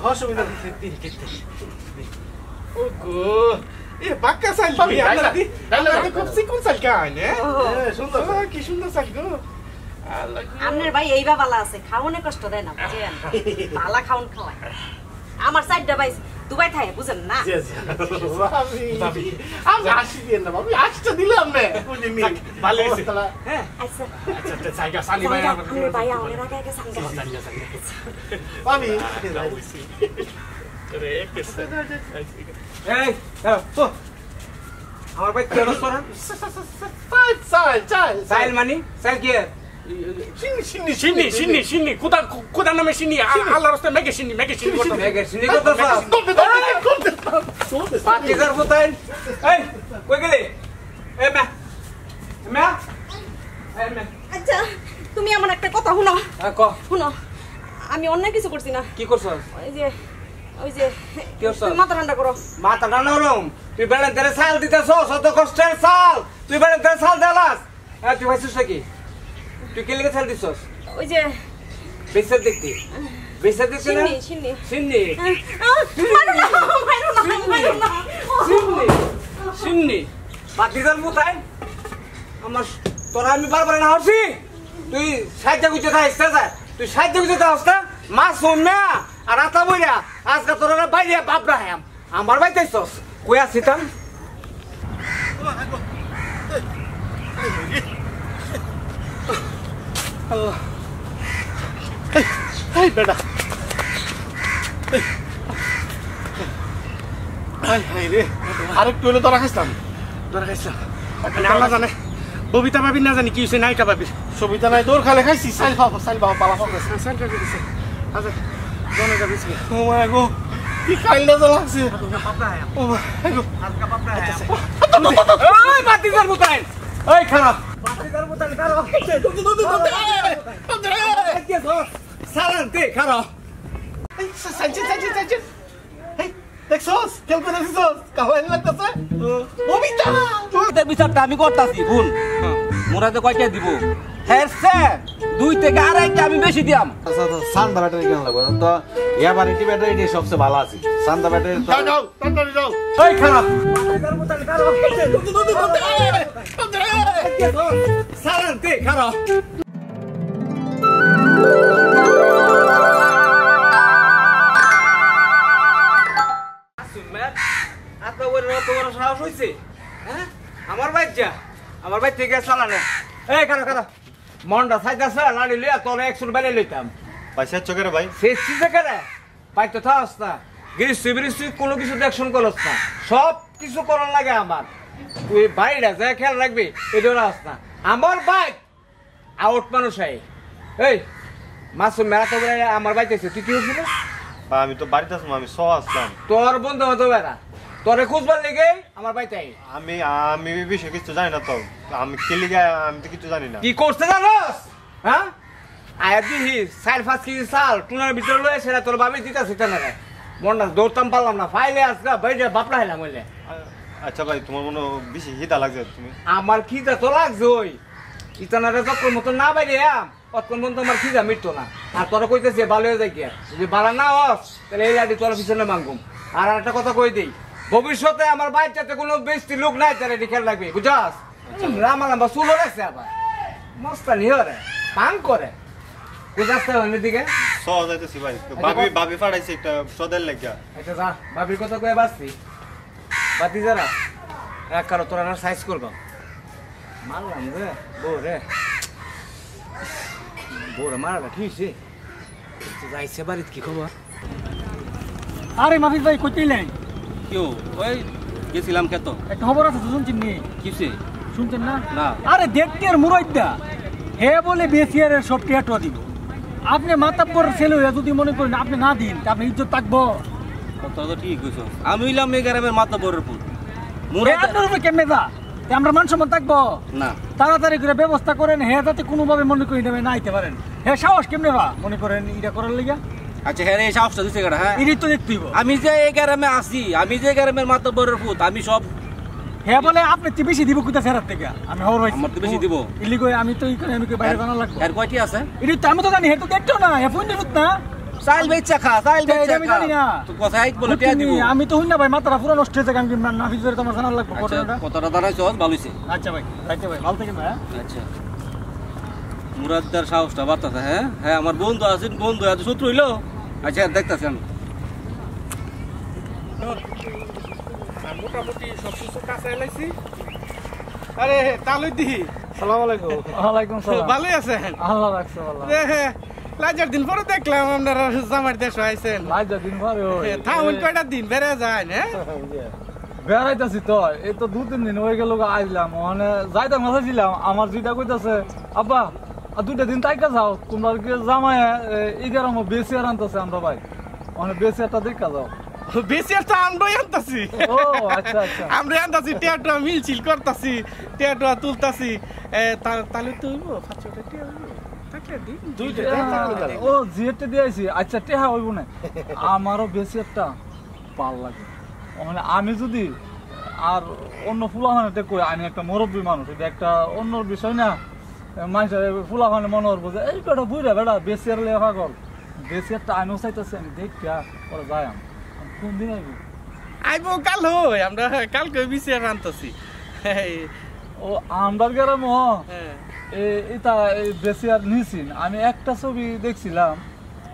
Speaker 1: অসুবিধা ওগো এ বাক্কা সাইল খুব সিকুন সাইল কান সুন্দর কি সুন্দর সাইল গো
Speaker 5: আপনার ভাই এই বাবালা আছে খাওনে কষ্ট দেয় না বুঝেন বালা খাওন খাওয়ায় আমার সাইডটা ভাই দুবাই থাকে বুঝেন না
Speaker 1: ভাবি আমি হাসি দিয়ে না ভাবি হাসিটা দিলাম না ভালো হয়েছে হ্যাঁ
Speaker 5: আচ্ছা
Speaker 1: আচ্ছা জায়গা সানি ভাই
Speaker 5: আমার ভাই আমার আগে আগে সাঙ্গা
Speaker 1: ভাবি রে কেসে এই তো
Speaker 9: আমার ভাই কেন সরা
Speaker 1: সাইল
Speaker 9: মানি সাইল কি
Speaker 1: শিন্নি কোদা নামে শিন্নি আল্লাহর রাস্তায় মেগে শিন্নি করতে
Speaker 9: মেগে শিন্নি করতে পাঁচ হাজার বোতল এই কই গেলি এই মা
Speaker 5: আচ্ছা তুমি আমার একটা কথা শুনো
Speaker 9: ক
Speaker 5: শুনো আমি অন্য কিছু করছি না
Speaker 9: কি করছ
Speaker 5: ওই যে
Speaker 9: কি করছ
Speaker 5: মাথা ঠান্ডা করো
Speaker 9: মাথা ঠান্ডা করো তুই বেড়ে তেরে সাল দিতেছ শত কষ্টের সাল তুই বেড়ে তেরে সাল দেলাস তুই ভাইছিস নাকি তুই কে লিখে ছাল দিছস
Speaker 5: ওই যে
Speaker 9: বেসার দেখতি না সিন্নি বাতিদার মুতাই আমার তোরা আমি বারবার না হচ্ছি তুই সাহায্য করতে থাকস তুই সাহায্য করতে থাকস না মাছ না আর আতা বইরা আজকে তোরা বাইরে বাপরা হ্যাম আমার বাইতে আইছস কই আছিস তাম
Speaker 1: এই বেটা হাই রে আরেকটু হলে ধরা খাইছিলাম আল্লাহ জানে ববিতা ভাবি না জানি কি হয়েছে নায়িকা ভাবি সবিতা নাই দৌড় খালে খাইছি সাইল বাবা পালা সাইল দিছে আচ্ছা জনে যাবি ও মাই গো কি কাইলা যা লাগছে ও মাই গো আজকা বাপরা ওই বাতিদার মুতাইন ওই খারাপ বাতিদার মুতাইন কারো
Speaker 9: সারান্তে খারাপ
Speaker 1: সাইছে দেখছস কেউ করে দেখছস কাওয়াই লাগতেছে ববিতা
Speaker 6: তোদের বিচারটা আমি করতাছি ভুল মোরাতে কয়টা দিব হেরছে 2 থেকে 2.5টা আমি বেশি দিয়াম
Speaker 2: সান্দা ব্যাটারি কেন লাগবে তো ইয়া বাড়িটি ব্যাটারি সবচেয়ে ভালো আছে সান্দা ব্যাটারি
Speaker 1: যাও তাড়াতাড়ি যাও
Speaker 9: ওই খারাপ সারান্তে খারাপ আমার ভাই থেকে চালানে এই খারাপ মনটা সাইদাছে লাড়ি লিয়া তোর 100 বাইরে লইতাম
Speaker 2: পয়সা চোখের ভাই
Speaker 9: ফেসি থেকে রে পাইতো থাস না গিরিস্তি কোনো কিছু দেখশন করস না সব কিছু করার লাগে আমার তুই বাইরে যা খেয়াল রাখবি এটা রাস না আমার বাইক আউট মানুষ এই মাসুম মেলা তো আমার বাইক আছে তুই কি হয়েছিল
Speaker 2: আমি তো বাড়িতে আসলাম আমি সহ আসলাম
Speaker 9: তোর বন্ধু হতো বেড়া তোরে খুঁজবার লেগে আমার বাইতে
Speaker 2: আমি বিষয় কিছু জানি না তো আমি খেলি আমি তো কিছু জানি না
Speaker 9: কি করতে জানোস হ্যাঁ আয়া দিহি 4-5 কেজি চাল টুনার ভিতরে লয়ে সেটা তোর বাবা দিতেছে না রে মনটা দৌড়তাম পারলাম না ফাইলে আজকে বাইরে বাপলা হেলাম হইলে
Speaker 2: আচ্ছা ভাই তোমার মনে বেশি খিদা লাগছে তুমি
Speaker 9: আমার খিদা তো লাগছে ওই ইতানারে যখন মতো না বাইরে অতক্ষণ পর্যন্ত আমার খিদা মিটতো না আর তোরা কইতেছে ভালো হয়ে যায় কি যদি ভালো না হস তাহলে এই লাডি তোর পিছনে মাঙ্গুম আর একটা কথা কই দিই ভবিষ্যতে আমার বাচ্চাতে কোনো বেশি লোক নাই তার খেয়াল রাখবি বুঝাস লাম্বা লাম্বা চুলো রাখছে আবার মস্তানি হরে পান করে বুঝাস তো দিকে
Speaker 1: সহজ যাইতেছি ভাই ভাবি ফাড়াইছে একটা সদের লাগিয়া
Speaker 9: আচ্ছা যা ভাবির কথা কয়ে বাসছি বাতি যারা এক কারো তোরা না সাইজ করবা মারলাম রে বউরে মারাটা ঠিক আছে যাইছে বাড়িতে কি খবর
Speaker 10: আরে মাফিজ ভাই কইতেইলেন
Speaker 6: কেউ ওই গেছিলাম কত
Speaker 10: একটা খবর আছে শুনছেন নি
Speaker 6: কিসে
Speaker 10: শুনছেন না
Speaker 6: না
Speaker 10: আরে দেখতে আর মুরাইদা হে বলে বেসিয়ার সব টিয়াটো দিব আপনি মাতাব্বর ছেলে হয়ে যদি মনে করেন আপনি না দিন আপনি ইজ্জত থাকবো
Speaker 6: কথা তো ঠিক কইছো আমি হইলাম এই গ্রামের মাতাব্বরের পুত
Speaker 10: আপনার উপরে কেমনে যা আমরা মান সম্মান থাকবো
Speaker 6: না
Speaker 10: তাড়াতাড়ি করে ব্যবস্থা করেন হে যাতে কোনোভাবে মনে করি নেবে না আইতে পারেন হে সাহস কেমনে বা মনে করেন এটা করার লিগা
Speaker 6: আচ্ছা হ্যাঁ এই সাহসটা দিছে কেডা হ্যাঁ
Speaker 10: এটাই তো দেখতে হইব
Speaker 6: আমি যে এই গ্রামে আছি আমি যে গ্রামের মাতাব্বরের পুত আমি সব
Speaker 10: হে বলে আপনি তো বেশি দিব কোথা ছেড়ার থেকে আমি হওয়ার ভাই
Speaker 6: আমার তো বেশি দিব
Speaker 10: ইলি কই আমি তো ইকনে আমি কই বাইরে জানা লাগবে
Speaker 6: এর কয়টি আছে
Speaker 10: এটা তো আমি তো জানি হে তো দেখতো না হে ফোন দিত না
Speaker 6: চাইল বেচা খা চাইল বেচা
Speaker 10: আমি জানি না
Speaker 6: তো কথাই বলে টিয়া দিব
Speaker 10: আমি তো হইনা ভাই মাথাটা পুরো নষ্ট হয়েছে আমি না ভিতরে তোমার জানা লাগবে
Speaker 6: কথাটা দাঁড়াইছো ভালো হইছে
Speaker 10: আচ্ছা ভাই যাইতে ভাই ভালো থাকেন ভাই
Speaker 6: আচ্ছা মুরাদদার সাহসটা বাড়তাছে হ্যাঁ হ্যাঁ আমার বন্ধু আছেন বন্ধু আছে শত্রু হইলো আচ্ছা দেখতাছি আমি
Speaker 4: মোটামুটি সব কিছু কাছে এলাইছি আরে তালুই দিহি
Speaker 7: সালাম আলাইকুম ওয়ালাইকুম সালাম
Speaker 4: ভালোই আছেন
Speaker 7: আল্লাহ রাখছে আল্লাহ
Speaker 4: লাজার দিন পরে দেখলাম আপনারা জামার দেশ আইছেন
Speaker 7: লাজার দিন পরে
Speaker 4: থাউন কয়টা দিন বেড়ে যায় না
Speaker 7: বেড়াইতেছি তো এই তো 2-3 দিন হয়ে গেল আইলাম ওখানে যাইতাম মাথাছিলাম আমার যেটা কইতাছে আব্বা আর 2টা দিন তাইকা যাও তোমরা কি জামায় এগারো বেশি আর আনতেছে আমরা ভাই ওখানে বেশি একটা দেখা যাও
Speaker 4: বেশি একটা আমরাই আনতাছি
Speaker 7: ও আচ্ছা আচ্ছা
Speaker 4: আমরা আনতাছি টিয়াটা মিলছিল করতাছি টিয়াটা তুলতাছি তাহলে তো হইব 500 টাকা
Speaker 7: ও জিএতে দিয়েছি আচ্ছা টেহা হইব না আমারও বেশি একটা পাল লাগে মানে আমি যদি আর অন্য ফুলাখানেতে কই আমি একটা মুরব্বী মানুষ এটা একটা অন্য বিষয় না মানুষের ফুলাখানে মনে করবো যে এই বেটা বুঝা বেটা বেশি আর লেখা কর বেশি একটা আমিও চাইতেছি আমি দেখা পরে যাই আমি কোন দিন আইব
Speaker 4: আইব কাল হই আমরা কালকে বেশি আর আনতাছি
Speaker 7: ও আমরা গেলাম এটা বেশি আর নিছিন আমি একটা ছবি দেখছিলাম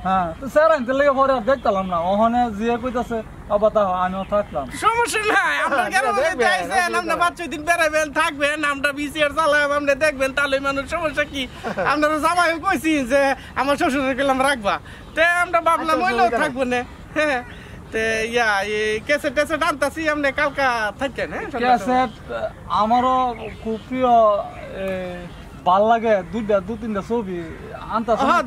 Speaker 7: হ্যাঁ তো স্যার আনতে লেগে পরে আর দেখতাম না ওখানে যে কইতাছে আবার তা আমিও থাকলাম
Speaker 4: সমস্যা নাই আমরা যাইছেন আমরা 5-6 দিন বেড়াবেন থাকবেন আমরা বিসিআর চালাম আপনি দেখবেন তাহলে মানুষ সমস্যা কি আপনারা জামাই কইছি যে আমার শ্বশুরের কইলাম রাখবা তে আমরা ভাবলাম হইলো থাকবো না হ্যাঁ তে ইয়া এই ক্যাসেট আনতাছি আপনি কালকা থাকেন হ্যাঁ
Speaker 7: ক্যাসেট আমারও খুব প্রিয় ভাল লাগে 2-3টা ছবি আনতাছি
Speaker 4: হ্যাঁ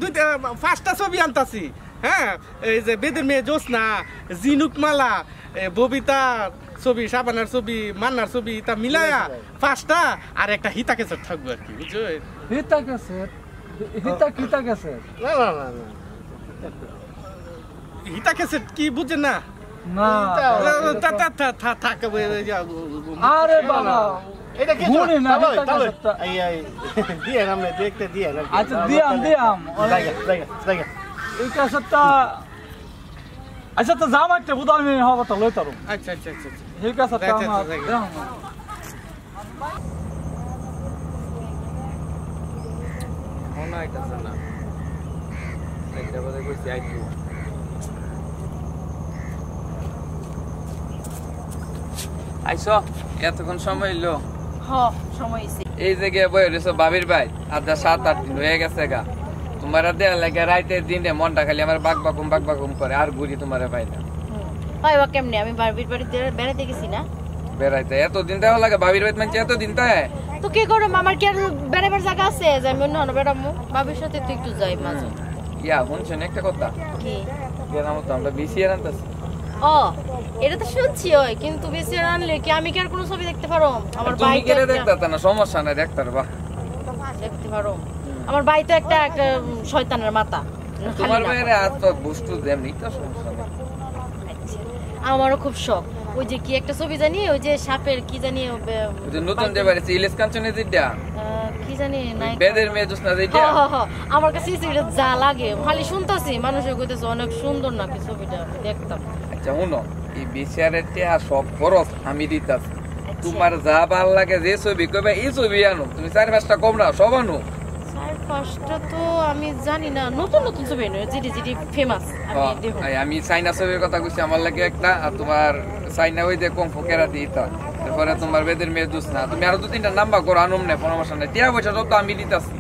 Speaker 4: 5টা ছবি আনতাছি হ্যাঁ এই যে বেদের মেয়ে জোসনা জিনুক মালা ববিতা ছবি সাবানার ছবি মান্নার ছবি তা মিলায়া 5টা আর একটা হিতা ক্যাসেট থাকবে আর কি বুঝছো
Speaker 7: হিতা ক্যাসেট হিতা ক্যাসেট
Speaker 4: না হিতা ক্যাসেট কি বুঝেন না
Speaker 7: না
Speaker 4: থাক
Speaker 7: আরে বাবা
Speaker 8: এটা কি
Speaker 7: মনে না
Speaker 8: দিয়ে আমরা দেখতে দিয়ে
Speaker 7: আচ্ছা দিয়াম এই ক্যাসেটটা আচ্ছা তো জাম একটা বুঝ আমি হবো তো লই তারো
Speaker 4: আচ্ছা
Speaker 7: এই ক্যাসেটটা আমার
Speaker 3: মনে হইতাছে না একটা কথা কইছি আইতো আইসো এতক্ষণ সময় এলো
Speaker 5: সময় হইছে
Speaker 3: এই জায়গায় বই রয়েছো বাবির ভাই আজ 7-8 দিন হয়ে গেছে গা তোমার দেয়া লাগে রাইতে দিনে মনটা খালি আমার বাক বাকুম করে আর ঘুরি তোমার ভাই না
Speaker 5: পাইবা কেমনে আমি বাবির বাড়িতে বেড়াতে গেছি না
Speaker 3: বেড়াইতে এত দিন দেওয়া লাগে বাবির ভাই মানে এত দিন তাই
Speaker 5: তো কি করো আমার কি আর বেড়াবার জায়গা আছে যে আমি অন্য বেড়ামু বাবির সাথে তো একটু যাই মাঝে
Speaker 3: ইয়া শুনছেন একটা কথা
Speaker 5: কি
Speaker 3: গেলাম তো আমরা বিসিআর আনতাছি
Speaker 5: ও এটা তো শুনছি ওই কিন্তু বিসিআর আনলে কি আমি কি আর কোনো ছবি দেখতে পারো আমার ভাই
Speaker 3: তুমি গেলে দেখতা না সমস্যা নাই দেখতে পারবা
Speaker 5: দেখতে পারো আমার ভাই তো একটা শয়তানের মাথা
Speaker 3: তোমার ভাইরে আজ তো বস্তু দেমনি তো সমস্যা নাই
Speaker 5: আমারও খুব শখ ওই যে কি একটা ছবি জানি ওই যে সাপের কি জানি
Speaker 3: ওই যে নতুন যে বাইরে ইলিশ কাঞ্চনের যেটা
Speaker 5: কি জানি নাই
Speaker 3: বেদের মেয়ে জোসনা যেটা
Speaker 5: আমার কাছে এটা যা লাগে খালি শুনতাছি মানুষে কইতেছে অনেক সুন্দর নাকি ছবিটা দেখতাম
Speaker 3: আচ্ছা শুনো এই বিসিআরের টিয়া সব খরচ আমি দিতাছি তোমার যা ভাল লাগে যে ছবি কইবা এই ছবি আনো তুমি 4-5টা কম না সব আনো
Speaker 5: ফার্স্টটা তো আমি জানি না, নতুন নতুন ছবি নয়, যেটি যেটি ফেমাস আমি দেখো।
Speaker 3: আমি চাইনা ছবির কথা কইছি, আমার লাগে একটা, আর তোমার চাইনা ওই যে কমফো কেরাতি ইতা, তারপরে তোমার বেদের মেয়ে দুসনা, তুমি আরো 2-3টা নাম্বার করো, আনুম না পরামর্শ নাই, টিয়া পয়সা সব তো আমি দিতাছি।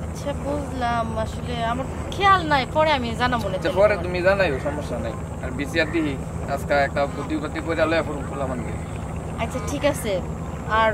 Speaker 5: আচ্ছা বুঝলাম, আসলে আমার খেয়াল নাই, পরে আমি জানাবো না।
Speaker 3: পরে তুমি জানাইও, সমস্যা নাই। আর বিসিআর দিই আজকে একটা বুদ্ধি করে লয়ে ফুল ফুলা মানবে।
Speaker 5: আচ্ছা ঠিক আছে। আর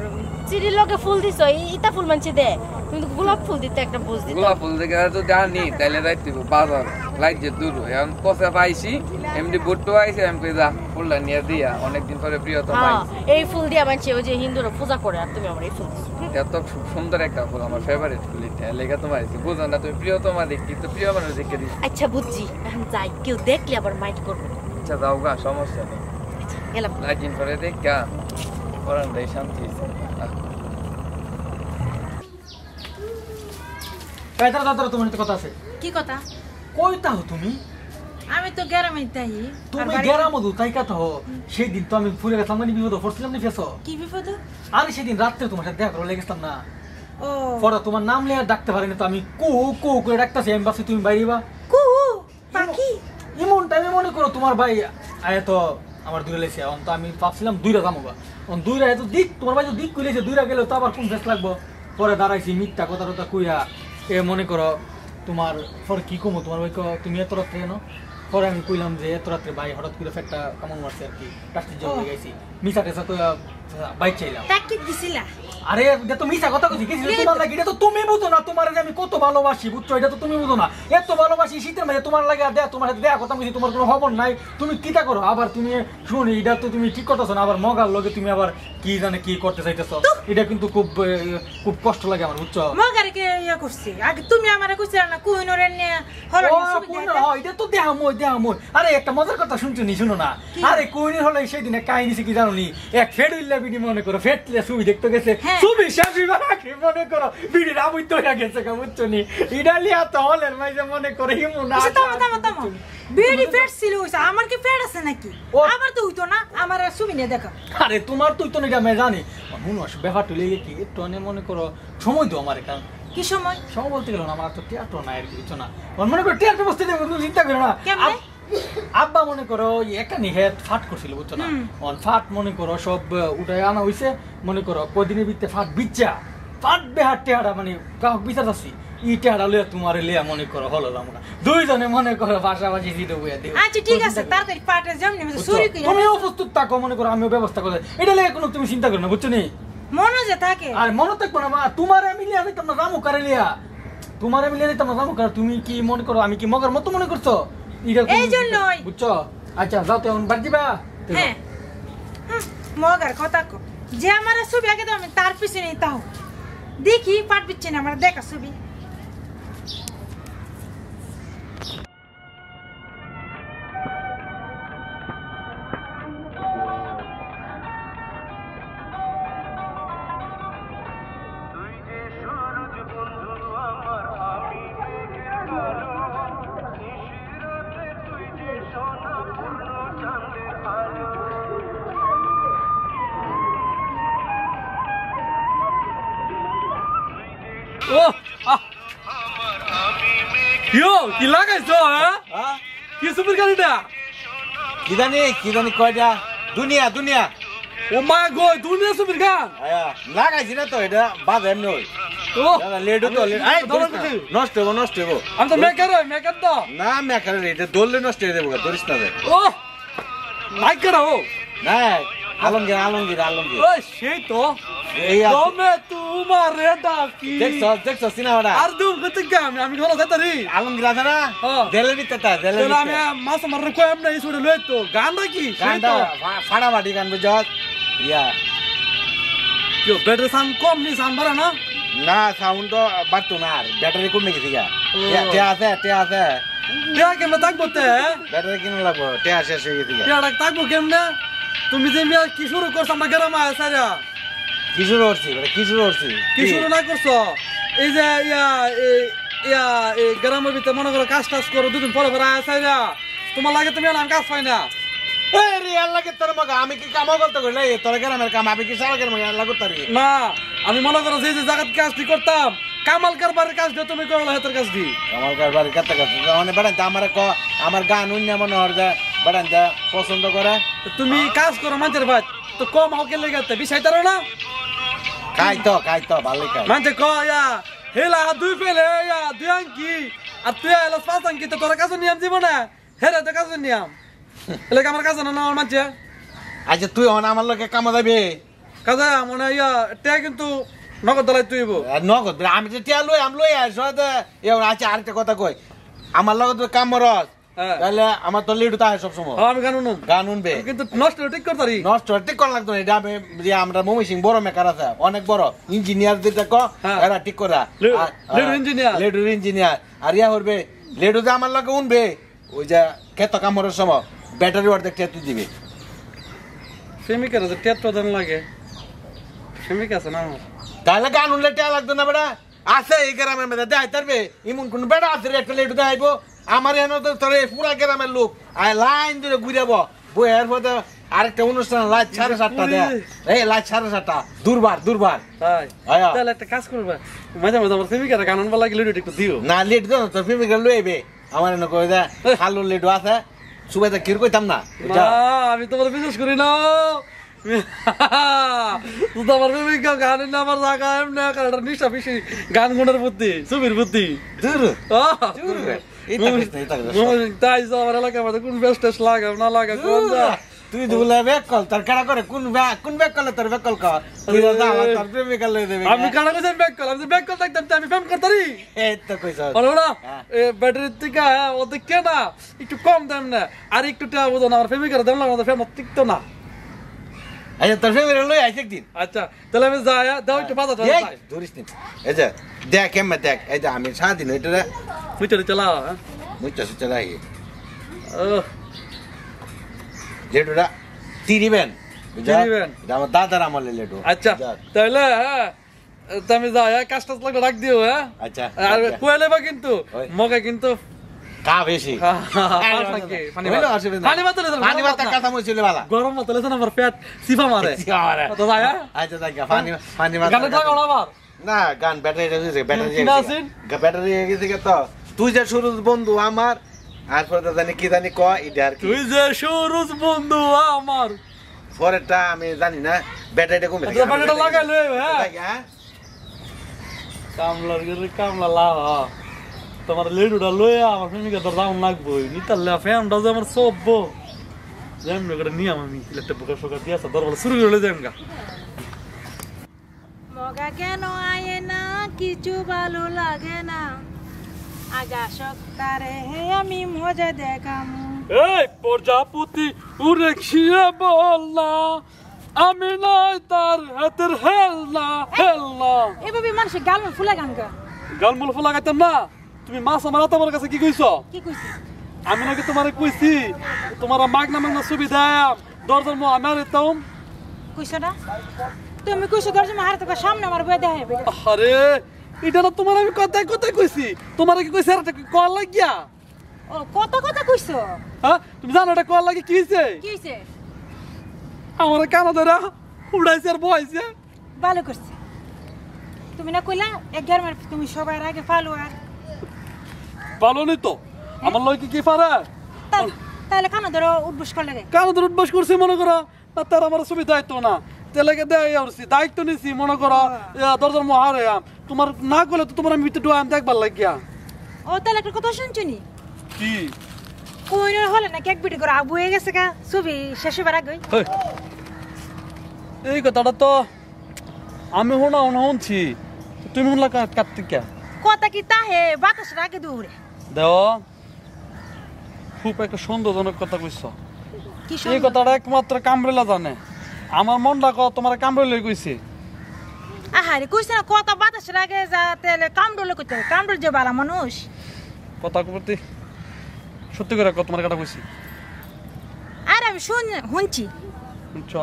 Speaker 5: চিড়ির লগে ফুল দিছো, ইতা ফুল মানছে দে, তুমি তো গোলাপ ফুল দিতে একটা বুঝ দিতে।
Speaker 3: গোলাপ ফুল দেখে তো জানি, তাইলে যাইতে বাজার লাইট যে দূর, এখন কষা পাইছি এমনি বুট্টো আইছে, আমি কই যা ফুলটা নিয়ে দিয়া, অনেকদিন পরে প্রিয়তম আইছে।
Speaker 5: এই ফুল দিয়া মানছে ওই যে হিন্দুরা পূজা করে, আর তুমি আমার এই ফুল দিছো।
Speaker 3: এত সুন্দর একটা ফুল, আমার ফেভারিট ফুল এটা, লেগে তোমার আইছে, বুঝো না তুমি প্রিয়তমা দেখি তো প্রিয় মানুষ দেখে দিছি।
Speaker 5: আচ্ছা বুঝছি, এখন যাই, কেউ দেখলে আবার মাইন্ড করবে।
Speaker 3: আচ্ছা যাও গা, সমস্যা নেই।
Speaker 5: আচ্ছা গেলাম।
Speaker 3: লাইট দিন পরে দেখা পরানটাই শান্তি।
Speaker 10: কাইতার দাদার তোমার সাথে কথা আছে।
Speaker 5: কি কথা?
Speaker 10: কইতা হো তুমি?
Speaker 5: আমি তো গ্রামে তাই।
Speaker 10: তুমি গ্রামে দু তাই কথা হো। সেই দিন তো আমি ফুলে গেছিলাম, মানে বিপদ পড়ছিলাম নি ফেসো।
Speaker 5: কি বিপদ?
Speaker 10: আরে সেদিন রাতে তোমার সাথে দেখা করে লেগেছিলাম না।
Speaker 5: ও
Speaker 10: পরে তোমার নাম লিয়ে ডাকতে পারিনি, তো আমি কু কু করে ডাকতাছি, আমি ভাবছি তুমি বাইরেবা।
Speaker 5: কু পাখি
Speaker 10: এমন টাইমে মনে করো তোমার ভাই আয় তো আমার দূরে লেছে, তো আমি ভাবছিলাম দুইরা যামোগা, দুইরা এত দিক তোমার ভাই দিক কইলেছে, দুইরা গেলে তো আবার কোন ফেস লাগবো। পরে দাঁড়াইছি মিথ্যা কথা টথা কইয়া, এ মনে করো তোমার পরে কি কমো, তোমার ভাই তুমি এত রাত্রে এনো। পরে আমি কইলাম যে এত রাত্রে ভাই হঠাৎ করে একটা কামড় মারছে আর কি, প্লাস্টিক জল হয়ে গেছি, মিশা টেসা তো বাইক চাইলাম।
Speaker 5: তাকে দিছিলা?
Speaker 10: আরে এটা তো মিশা কথা কইছি, কিছু তোমার লাগে, এটা তো তুমি বুঝো না, তোমার যে আমি কত ভালোবাসি বুঝছো, এটা তো তুমি বুঝো না। এত ভালোবাসি শীতের মাঝে তোমার লাগে দেয়া, তোমার সাথে দেয়া কথা কইছি, তোমার কোনো খবর নাই, তুমি কিটা করো। আবার তুমি শুনি এটা তো তুমি ঠিক করতেছো না, আবার মগার লগে তুমি আবার কি জানে কি করতে চাইতেছো, এটা কিন্তু খুব খুব কষ্ট লাগে আমার বুঝছো।
Speaker 5: মগার কে ইয়া করছি, আগে তুমি আমারে কইছিলা না কুইনরে নিয়ে হলো
Speaker 10: এটা তো দেহামই। আরে একটা মজার কথা শুনছো নি, শুনো না। আরে কুইনের হলে সেই দিনে কাহিনী কি জানো নি, এক ফেড উইল্লা বিডি মনে করো ফেটলে ছবি দেখতে গেছে, ছবি সাবি বানাকে মনে করো বিডি রাবুই তো হয়ে গেছে বুঝছো নি, ইডালিয়া তো হলের মাইজে মনে করে হিমু না।
Speaker 5: থামো বিডি ফেট ছিল হইছে, আমার কি ফেট আছে নাকি? আমার তো হইতো না, আমার ছবি নিয়ে দেখা।
Speaker 10: আরে তোমার তুই তো এটা আমি জানি, মনে হয় ব্যাপারটা লেগে কি একটু মনে করো সময় তো আমার, কারণ
Speaker 5: কি সময়
Speaker 10: বলতে গেল না, আমার তো টিয়াটো নাই আর কিছু না, মনে করো টিয়ার ব্যবস্থা দেবো, তুমি চিন্তা করো না। আব্বা মনে করো একানি হেড ফাট করছিল বুঝছো না, ফাট মনে করো সব উঠাই আনা হইছে, মনে করো কদিনের ভিতরে ফাট ফাট বেহার টেহারা, মানে গ্রাহক বিচার আছি ই টেহারা লইয়া তোমার লিয়া মনে করো হলো আমরা দুইজনে মনে করো পাশাপাশি জিতে বইয়া দিও।
Speaker 5: আচ্ছা ঠিক আছে, তাড়াতাড়ি পাটে যেমনি চুরি করি,
Speaker 10: তুমি প্রস্তুত থাকো, মনে করো আমিও ব্যবস্থা করে, এটা লেগে কোনো তুমি চিন্তা করো না বুঝছো নি।
Speaker 5: মনে যে থাকে
Speaker 10: আর মনে থাকবো না, তোমার আমি লিয়া দিতাম না রামু কারে লিয়া, তোমার আমি লিয়া দিতাম না রামু কারে, তুমি কি মনে করো আমি কি মগের মতো মনে করছো? এই জন্যই বুঝছো। আচ্ছা যাও তো এখন বাড়ি যাবা।
Speaker 5: হ্যাঁ মগার কথা কো, যে আমার ছবি আগে তো আমি তার পিছনে তাও দেখি পাট বিচ্ছে না আমার দেখা ছবি।
Speaker 7: কি লাগাইছো? কি সুপার গাড়িটা?
Speaker 2: কি জানি কয়টা দুনিয়া।
Speaker 7: ও মা গো, দুনিয়া সুপার গান
Speaker 2: লাগাইছি না তো, এটা বাদ এমনি ওই লেডু তো নষ্ট হবো।
Speaker 7: আমি তো মেকার তো
Speaker 2: না, মেকার এটা দললে নষ্ট হয়ে যাবো, ধরিস না।
Speaker 7: ও লাইক করাও
Speaker 2: না, আলমগীর
Speaker 7: ওই সেই তো তোমার
Speaker 2: দেখছো সিনেমাটা?
Speaker 7: আর দূর করতে গাম আমি ঘরে যাইতারি।
Speaker 2: আলমগীর আছে না, দেলে নিতে
Speaker 7: আমি মাছ মার কইম না, এই ছড়ে লই তো গান নাকি
Speaker 2: গানটা ফাটাফাটি গান বুঝছ। ইয়া
Speaker 7: কেউ ব্যাটারি সাউন্ড কম নি, সাউন্ড বাড়া না?
Speaker 2: না, সাউন্ড তো বাড়তো না, আর ব্যাটারি কমে গেছে গা। আছে
Speaker 7: টিয়া কেমনে থাকবো?
Speaker 2: ব্যাটারি কিনে লাগবো, টিয়া শেষ হয়ে গেছে গা।
Speaker 7: টিয়াটা থাকবো কেমনে? তুমি যে মিয়া কি শুরু করছো আমার গ্রামে সারা?
Speaker 2: কি শুরু করছি?
Speaker 7: কি শুরু না করছো? এই যে গ্রামের ভিতরে মনে করো কাজ টাজ করো, দুদিন পরে সারা তোমার লাগে, তুমি কাজ পাই না।
Speaker 2: আমি কি কাম করতে করি তোর গ্রামের কাম? আমি কি সারা গ্রামের লাগতে পারি
Speaker 7: না? আমি মনে করো যে জায়গা কাজটি করতাম
Speaker 1: কামাল কারবারের কাজ দিয়ে তুমি করলা হাতের কাজ দি
Speaker 2: কামাল কারবারের কাছে কাছে মানে বেড়ান আমার আমার গান অন্য মনে হয় যে বেড়ান পছন্দ করে
Speaker 1: তুমি কাজ করো মানুষের ভাই তো কম হকে লেগে বিষয় তারো না
Speaker 2: খাই তো ভালোই খাই
Speaker 1: মানুষ কয়া হেলা দুই ফেলে দুই আঙ্কি আর তুই এলো পাঁচ আঙ্কি তো তোর কাছে নিয়ম দিব না হেরে তো কাছে নিয়ম এলে আমার কাছে না আমার মাঝে
Speaker 2: আচ্ছা তুই আমার লোকে কামা যাবে
Speaker 1: কাজে মনে তে কিন্তু নগদ দলাই তুইব
Speaker 2: নগদ আমি যে টিয়া লই আমি লই আস আচ্ছা আরেকটা কথা কই আমার লগত কাম মরস তাহলে আমার তো লিডু তাই সব সময়
Speaker 1: আমি গান উনবে কিন্তু নষ্ট ঠিক করতারি
Speaker 2: নষ্ট ঠিক করা লাগতো এটা আমি যে আমরা মমি সিং বড় মেকার আছে অনেক বড় ইঞ্জিনিয়ার যেটা ক এরা ঠিক করা লিডু ইঞ্জিনিয়ার আর ইয়া করবে লিডু যে আমার লগে উনবে ওই যে ক্ষেত কামড়ের সময় ব্যাটারি অর্ধেক টেটু দিবে
Speaker 1: প্রেমিকার আছে টেটু দেন লাগে প্রেমিক আছে না
Speaker 2: তাহলে গান উনলে টেয়া লাগতো না বেটা আছে এই গ্রামের মধ্যে দেয় তারবে এমন কোন বেটা আছে একটা লিডু দেখাইবো আমার এনে তো তোর পুরা গ্রামের লোক আর লাইন ধরে ঘুরাবো বইয়ের পথে আরেকটা অনুষ্ঠান লাইট 7:30 দেয় এই লাইট 7:30 দুর্বার
Speaker 1: তাই তাহলে একটা কাজ করবে মাঝে মাঝে আমার প্রেমিকার গান আনবার লাগে লিডু একটু দিও
Speaker 2: না লিড দাও তোর প্রেমিকার লইবে আমার এনে কই দে খালু লিডু আছে সুবেদা কির কইতাম না
Speaker 1: আমি তোমার বিশ্বাস করি না তোমার প্রেমিকা গান না আমার জায়গা এমনি একটা নিশা বেশি গান গুণের বুদ্ধি ছবির বুদ্ধি তাই আমার এলাকার মধ্যে কোন বেস্ট লাগা না লাগা কোন
Speaker 2: তুই দুলা ব্যাক কল তোর কাটা করে কোন ব্যাক কল তোর ব্যাক কল কর তুই যা তোর প্রেমিকা লই দেবে
Speaker 1: আমি কাটা করে ব্যাক কল আমি ব্যাক কল দেখতাম আমি ফেম করতারি
Speaker 2: এই তো কইছ
Speaker 1: বলরা ব্যাটারি থেকে ও দেখে না একটু কম দাম না আর একটু টাকা বুঝো না আমার প্রেমিকার দাম লাগা ফেম টিকতো না
Speaker 2: আচ্ছা তোর প্রেমিকা লই আইছ একদিন
Speaker 1: আচ্ছা তাহলে আমি যাই দাও একটু বাজার যাই
Speaker 2: ধরিস নি এই যে দেখ কেমন দেখ এই যে আমি সারাদিন এটা
Speaker 1: মুইটা চালা
Speaker 2: মুইটা চালাই লেডুরা তিরিবেন আমার দাদার আমার লেডু
Speaker 1: আচ্ছা তাহলে তুমি যাই কাজটা লাগলে রাখ দিও হ্যাঁ
Speaker 2: আচ্ছা
Speaker 1: আর কোয়েলে বা কিন্তু মগে কিন্তু
Speaker 2: কা বেশি পানি বাতা কথা মইছিল বালা
Speaker 1: গরম মতলে না আমার পেট সিফা মারে তো যায়
Speaker 2: আচ্ছা দেখা পানি বাতা
Speaker 1: গান লাগাও আবার
Speaker 2: না গান ব্যাটারি গেছে তো তুই যে শুরু বন্ধু আমার আর পরে জানি কি জানি কয় এটা আর কি
Speaker 1: তুই যে সুরজ বন্ধু আমার
Speaker 2: পরেরটা আমি জানি না ব্যাটারিটা কমে
Speaker 1: গেছে ব্যাটারিটা লাগাই লই হ্যাঁ কামলা লাভ তোমার লেডুটা লই আমার প্রেমিকা তোর দাম লাগবই নিতাল্লা ফ্যানটা যে আমার সব যেমন করে নিয়ম আমি একটা বুকা সকা দিয়েছে দরবার শুরু করে যাই গা
Speaker 11: মগা কেন আয়ে না কিছু ভালো লাগে না আগা সপ্তাহে হে আমি মজা দেখাম
Speaker 1: এই প্রজাপতি উড়ে খিয়ে বল না আমি নাই তার হাতের হেলনা
Speaker 11: এভাবে মানুষ গালমুল ফুলা গান গা
Speaker 1: গালমুল ফুলা গাইতাম না তুমি মাছ আমার তোমার কাছে কি কইছো আমি নাকি তোমারে কইছি তোমার মাগনা সুবিধা দরজার মো আমার এতাম
Speaker 11: কইছো না তুমি কইছো দরজার মো হারতে সামনে আমার বই দেখাবে
Speaker 1: আরে এটা না তোমার আমি কথাই কইছি তোমার কি কইছে আর কল লাগিয়া
Speaker 11: ও কথা কইছো
Speaker 1: হ্যাঁ তুমি জানো এটা কল লাগি কি হইছে আমার কান ধরা উড়াইছে আর বইছে
Speaker 11: ভালো করছে তুমি না কইলা 11 মাস তুমি সবার আগে ফলোয়ার
Speaker 1: ভালো নই তো আমার লয় কি পারে
Speaker 11: তাহলে কান ধরো উঠবস কর লাগে
Speaker 1: কান ধরে উঠবস করছি মনে করো না তার আমার সুবিধা হইতো না তেলেকে দেয় আরছি দায়িত্ব নিছি মনে করো দরজার মহারে তোমার না কইলে তো তোমার আমি ভিতরে ডুয়াম দেখবার লাগিয়া
Speaker 11: ও তাহলে একটা কথা শুনছনি
Speaker 1: কি
Speaker 11: কইনো হলে না কেক বিটি করে আবু হয়ে গেছে কা ছবি শেষ হবার আগে
Speaker 1: এই কথাটা তো আমি শুনছি তুমি শুনলা কার্তিকা
Speaker 11: কথা কি তাহে বাতাস রাগে দৌড়ে
Speaker 1: দেও খুব একটা সন্দেহজনক কথা কইছো এই কথাটা একমাত্র কামরেলা জানে আমার মনটা তোমার কামড়ে কইছে
Speaker 11: আহারে কইছে না কথা বাতাস রাগে যাতে কামড়লে কইতে কামড় যে বালা মানুষ
Speaker 1: কথা কইতে সত্যি করে তোমার কথা কইছি
Speaker 11: আরে আমি শুনছি
Speaker 1: আচ্ছা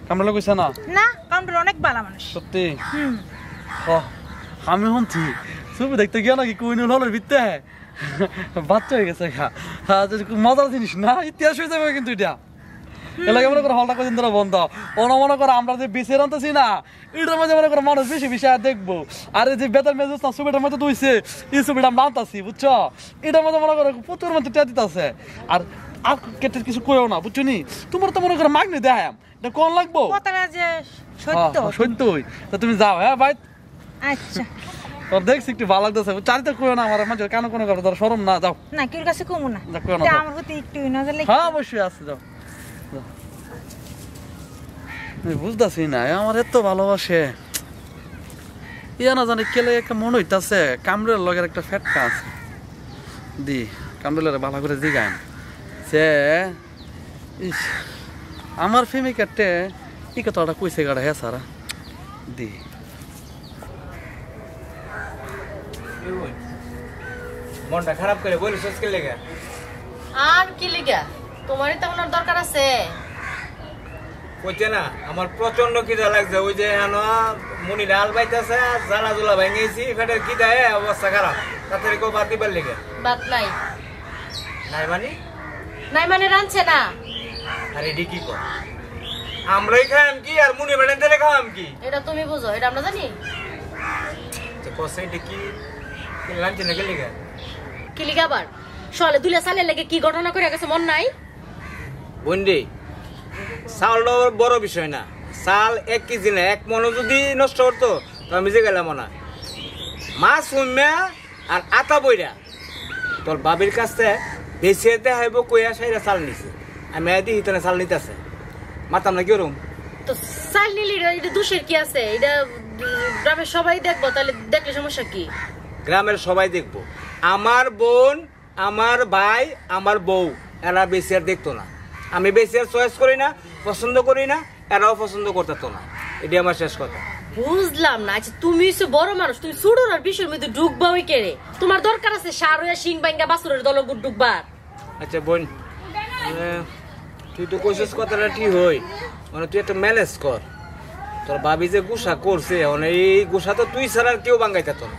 Speaker 1: কামড়লে কইছে না
Speaker 11: না কামড় অনেক বালা মানুষ
Speaker 1: সত্যি আমি শুনছি ছবি দেখতে গিয়া নাকি কইনুল হলের ভিতরে বাচ্চা হয়ে গেছে মজার জিনিস না ইতিহাস হয়ে যাবে কিন্তু এটা
Speaker 7: এলাকা মনে করো হলটা কদিন ধরে বন্ধ ওনা মনে করো আমরা যে বিচের আনতেছি না এটার মধ্যে মনে করো মানুষ বেশি বেশি দেখবো আর যে বেতার মেজুস না ছবিটার মধ্যে তুইছে এই ছবিটা আমরা আনতাছি বুঝছো এটার মধ্যে মনে করো প্রচুর মধ্যে টিয়া দিতেছে আর আর কেটে কিছু কইও না বুঝছো নি তোমার তো মনে করো মাগনি দেখাম এটা কোন লাগবো
Speaker 11: কথাটা যে সত্য
Speaker 7: সত্যই তো তুমি যাও হ্যাঁ ভাই
Speaker 11: আচ্ছা
Speaker 7: তোর দেখছি একটু ভালো লাগতেছে চারিতে কইও না আমার মাঝে কেন কোনো কথা তোর শরম না যাও
Speaker 11: না কেউ কাছে কমু না আমার প্রতি একটু নজর লাগে
Speaker 7: হ্যাঁ অবশ্যই আছে যাও বুঝতেছি না আমার এত ভালোবাসে ইয়া না জানি কেলে একটা মনে হইতাছে কামড়ের লগের একটা ফ্যাটকা আছে দি কামড়েলের ভালো করে দিগান সে ইস আমার ফেমিকারটে ই কথাটা কইছে গাড়া হ্যাঁ সারা দি
Speaker 9: মনটা খারাপ করে বলিস কে লেগে
Speaker 5: আর কি লিগা তোমারই তো ওনার দরকার আছে
Speaker 9: কইতে না আমার প্রচন্ড খিদা লাগছে ওই যে মুনি ডাল বাইতেছে জ্বালা জুলা ভেঙেছি ফেটের খিদা অবস্থা খারাপ তাড়াতাড়ি কেউ বাদ দিবার লেগে
Speaker 5: বাদ নাই
Speaker 9: নাই
Speaker 5: মানে রাঁধছে না
Speaker 9: আরে এটি কি কর আমরাই খাইম কি আর মুনি বেড়েন তেলে খাওয়াম কি
Speaker 5: এটা তুমি বুঝো এটা আমরা জানি
Speaker 9: কষে এটি কি রাঁধছে না কে
Speaker 5: কি লিগা আবার সলে দুলে সালে লেগে কি ঘটনা করে গেছে মন নাই
Speaker 9: বন্ডি চাউলটা বড় বিষয় না চাল 1 কেজি না 1 মন যদি নষ্ট করতো তো আমি যে গেলাম না মাছ উম্যা আর আটা বইরা তোর বাবির কাছে বেশি হইব কইয়া সাইরা চাল নিছে আমি আদি হিতনে চাল নিতেছে মাতাম না কিরম
Speaker 5: তো চাল নিলি এটা দোষের কি আছে এটা গ্রামের সবাই দেখবো তাহলে দেখলে সমস্যা কি
Speaker 9: গ্রামের সবাই দেখবো আমার বোন আমার ভাই আমার বউ এরা বেশি আর দেখতো না আমি বেশি আর চয়েস করি না পছন্দ করি না এরাও পছন্দ করতো না এটি আমার শেষ কথা
Speaker 5: বুঝলাম না আচ্ছা তুমি হচ্ছে বড় মানুষ তুমি ছোটর আর বিষয়ের মধ্যে ঢুকবা ওই কেড়ে তোমার দরকার আছে সার হইয়া শিং বাইঙ্গা বাসুরের দলগুট ঢুকবার
Speaker 9: আচ্ছা বোন তুই তো কইছিস কথাটা ঠিক হই মানে তুই একটা ম্যানেজ কর তোর ভাবি যে গুসা করছে মানে এই গুসা তো তুই ছাড়া আর কেউ বাঙ্গাইতে তো না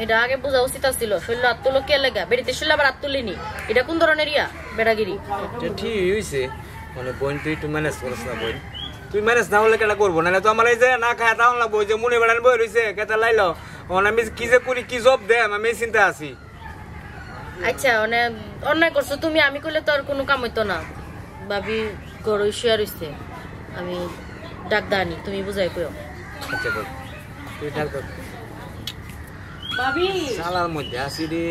Speaker 5: এটা আগে বোঝা উচিত ছিল শৈল্য আত্মলো কে লেগা বেড়িতে শৈল্য আবার আত্মলিনি এটা কোন ধরনের ইয়া বেড়াগিরি
Speaker 9: ঠিক হইছে মানে বোন তুই একটু ম্যানেজ করিস না বোন তুই ম্যানেজ না হলে কেটা করবো না তো আমার এই যে না খায় তাও লাগবো যে মনে বেড়ান বই রয়েছে কেটা লাইলো আমি কি যে করি কি জব দেম আমি চিন্তা আছি
Speaker 5: আচ্ছা মানে অন্যায় করছো তুমি আমি কইলে তো আর কোনো কাম হইতো না ভাবি গরু শুয়া রইছে আমি ডাক দানি তুমি বুঝাই কইও
Speaker 9: আচ্ছা বল তুই ডাক দাও
Speaker 5: ভাবি
Speaker 9: সালার মধ্যে আছি রে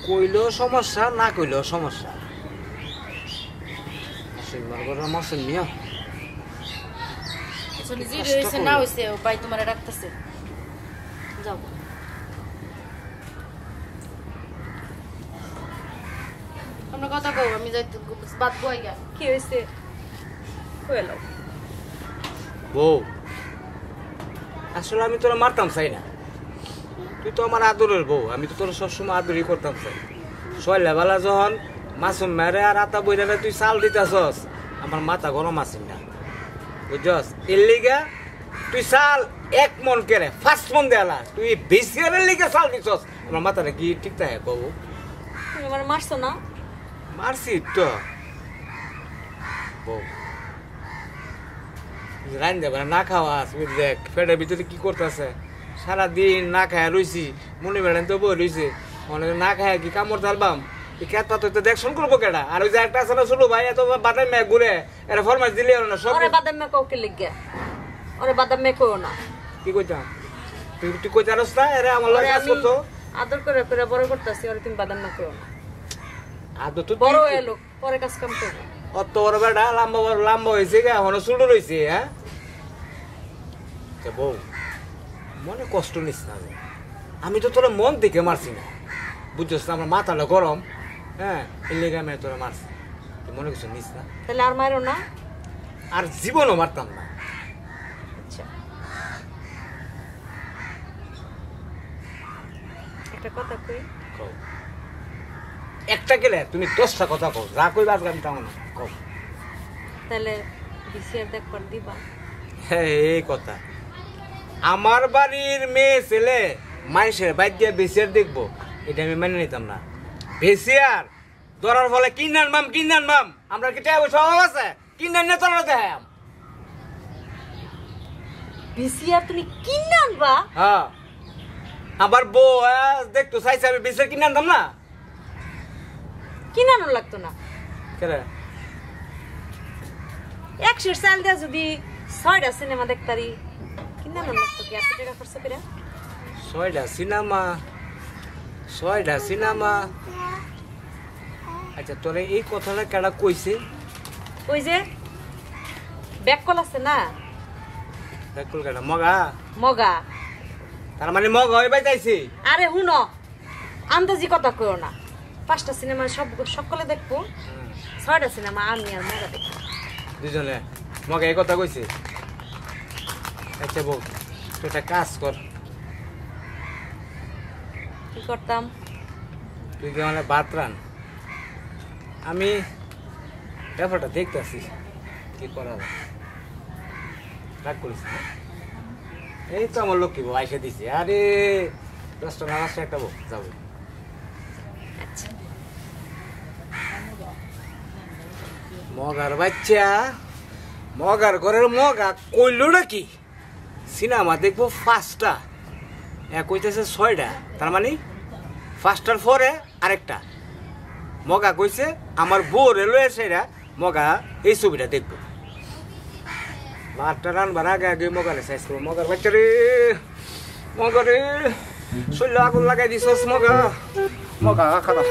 Speaker 9: কইলেও সমস্যা না কইলেও সমস্যা মাসের মিয়া
Speaker 5: না হইছে ভাই তোমার ডাকতেছে যাও আমরা কথা কও আমি যাই বাদ বই গা কি হইছে কইলো
Speaker 9: বউ আসলে আমি তোরা মারতাম চাই না তুই তো আমার আদরের বউ আমি তো তোরা সবসময় আদরই করতাম চাই সয়লাবেলা যখন মাসুম মেরে আর আতা বইরা তুই চাল দিতেছস আমার মাথা গরম আছে না বুঝছস এর লিগা তুই চাল 1 মন কেরে 5 মন দেলা তুই বেশিয়ারের লিগা চাল দিছস আমার মাথাটা কি ঠিক থাকে কবু
Speaker 5: তুমি আমার মারছো না
Speaker 9: মারছি তো বউ রান দেবে না খাওয়া দেখ পেটের ভিতরে কি করতেছে সারাদিন না খায় রইছি মনে বেড়েন তো বই রইছে মনে না খায় কি কামড় ডালবাম খেতা তো দেখশন করবো কেটা আর ওই যে একটা আছে না ছোট ভাই এত বাদাম মেয়ে ঘুরে এটা ফরমাইশ দিলে না সব
Speaker 5: বাদাম মেয়ে কাউকে লিখে ওরে বাদাম মেয়ে কইও না
Speaker 9: কি কইতাম তুই কই জানোস না এরে আমার লাগে কাজ করতো
Speaker 5: আদর করে করে বড় করতেছি ওরে তুমি বাদাম মেয়ে কইও না
Speaker 9: আদর তো
Speaker 5: বড় এলো পরে কাজ কাম করবে
Speaker 9: অত বড় বেটা লম্বা হয়েছে গা এখনো ছোট রয়েছে হ্যাঁ বউ মনে কষ্ট নিস না আমি তো তোরা মন থেকে মারছি না বুঝছিস আমার মাথাটা গরম হ্যাঁ এই লেগে আমি তোরা মারছি তুই মনে কিছু নিস না
Speaker 5: তাহলে আর মারো না
Speaker 9: আর জীবনও মারতাম না
Speaker 5: আচ্ছা একটা কথা কই
Speaker 9: একটা গেলে তুমি 10টা কথা কও যা কইবা আমি তাও না কও
Speaker 5: তাহলে বিসিআর দেখবার দিবা
Speaker 9: হ্যাঁ এই কথা আমার বাড়ির মেয়ে ছেলে মানুষের বাইর দিয়ে বেশিয়ার দেখবো এটা আমি মেনে নিতাম না বেশিয়ার ধরার ফলে কিনে আনবাম আমরা কি টাকা পয়সা অভাব আছে কিনে আনলে তোরা দেখাম
Speaker 11: বিসিআর তুমি কিনে আনবা?
Speaker 9: হ্যাঁ আবার বউ দেখতো চাইছে আমি বিসিআর কিনে আনতাম না
Speaker 11: কিনে আনো লাগতো না
Speaker 9: কেরে
Speaker 11: 100 সাল দিয়ে যদি 6টা সিনেমা দেখতারি কিনে আনো লাগতো কি এত টাকা খরচ করে?
Speaker 9: 6টা সিনেমা আচ্ছা তোরে এই কথাটা কেডা কইছে?
Speaker 11: ওই যে ব্যাককল আছে না
Speaker 9: ব্যাককল কেডা মগা তার মানে মগা হই বাইতাইছে।
Speaker 11: আরে হুনো আন্দাজি কথা কইও না 5টা সিনেমা সকলে দেখবো 6টা সিনেমা আমি আর মগা দেখবো
Speaker 9: দুজনে মগা এই কথা কইছে। আচ্ছা বউ তুই একটা কাজ কর
Speaker 11: কি করতাম?
Speaker 9: তুই কি মানে ভাত রান আমি ব্যাপারটা দেখতেছি কি করা যায় রাগ করিস না এই তো আমার লক্ষ্মী বউ আইসা দিছে আরে 10 টাকা আসছে একটা বউ যাবো মগার বাচ্চা মগার ঘরের মগা কইলো নাকি সিনেমা দেখবো 5টা এক কইতেছে 6টা তার মানে 5টার পরে আরেকটা মগা কইছে আমার বউ রেলওয়ে সেরা মগা এই ছবিটা দেখবো ভাতটা রানবার আগে আগে মগারে সাইজ করবো মগার বাচ্চা রে মগা রে শরীরে আগুন লাগাই দিছস মগা খাতা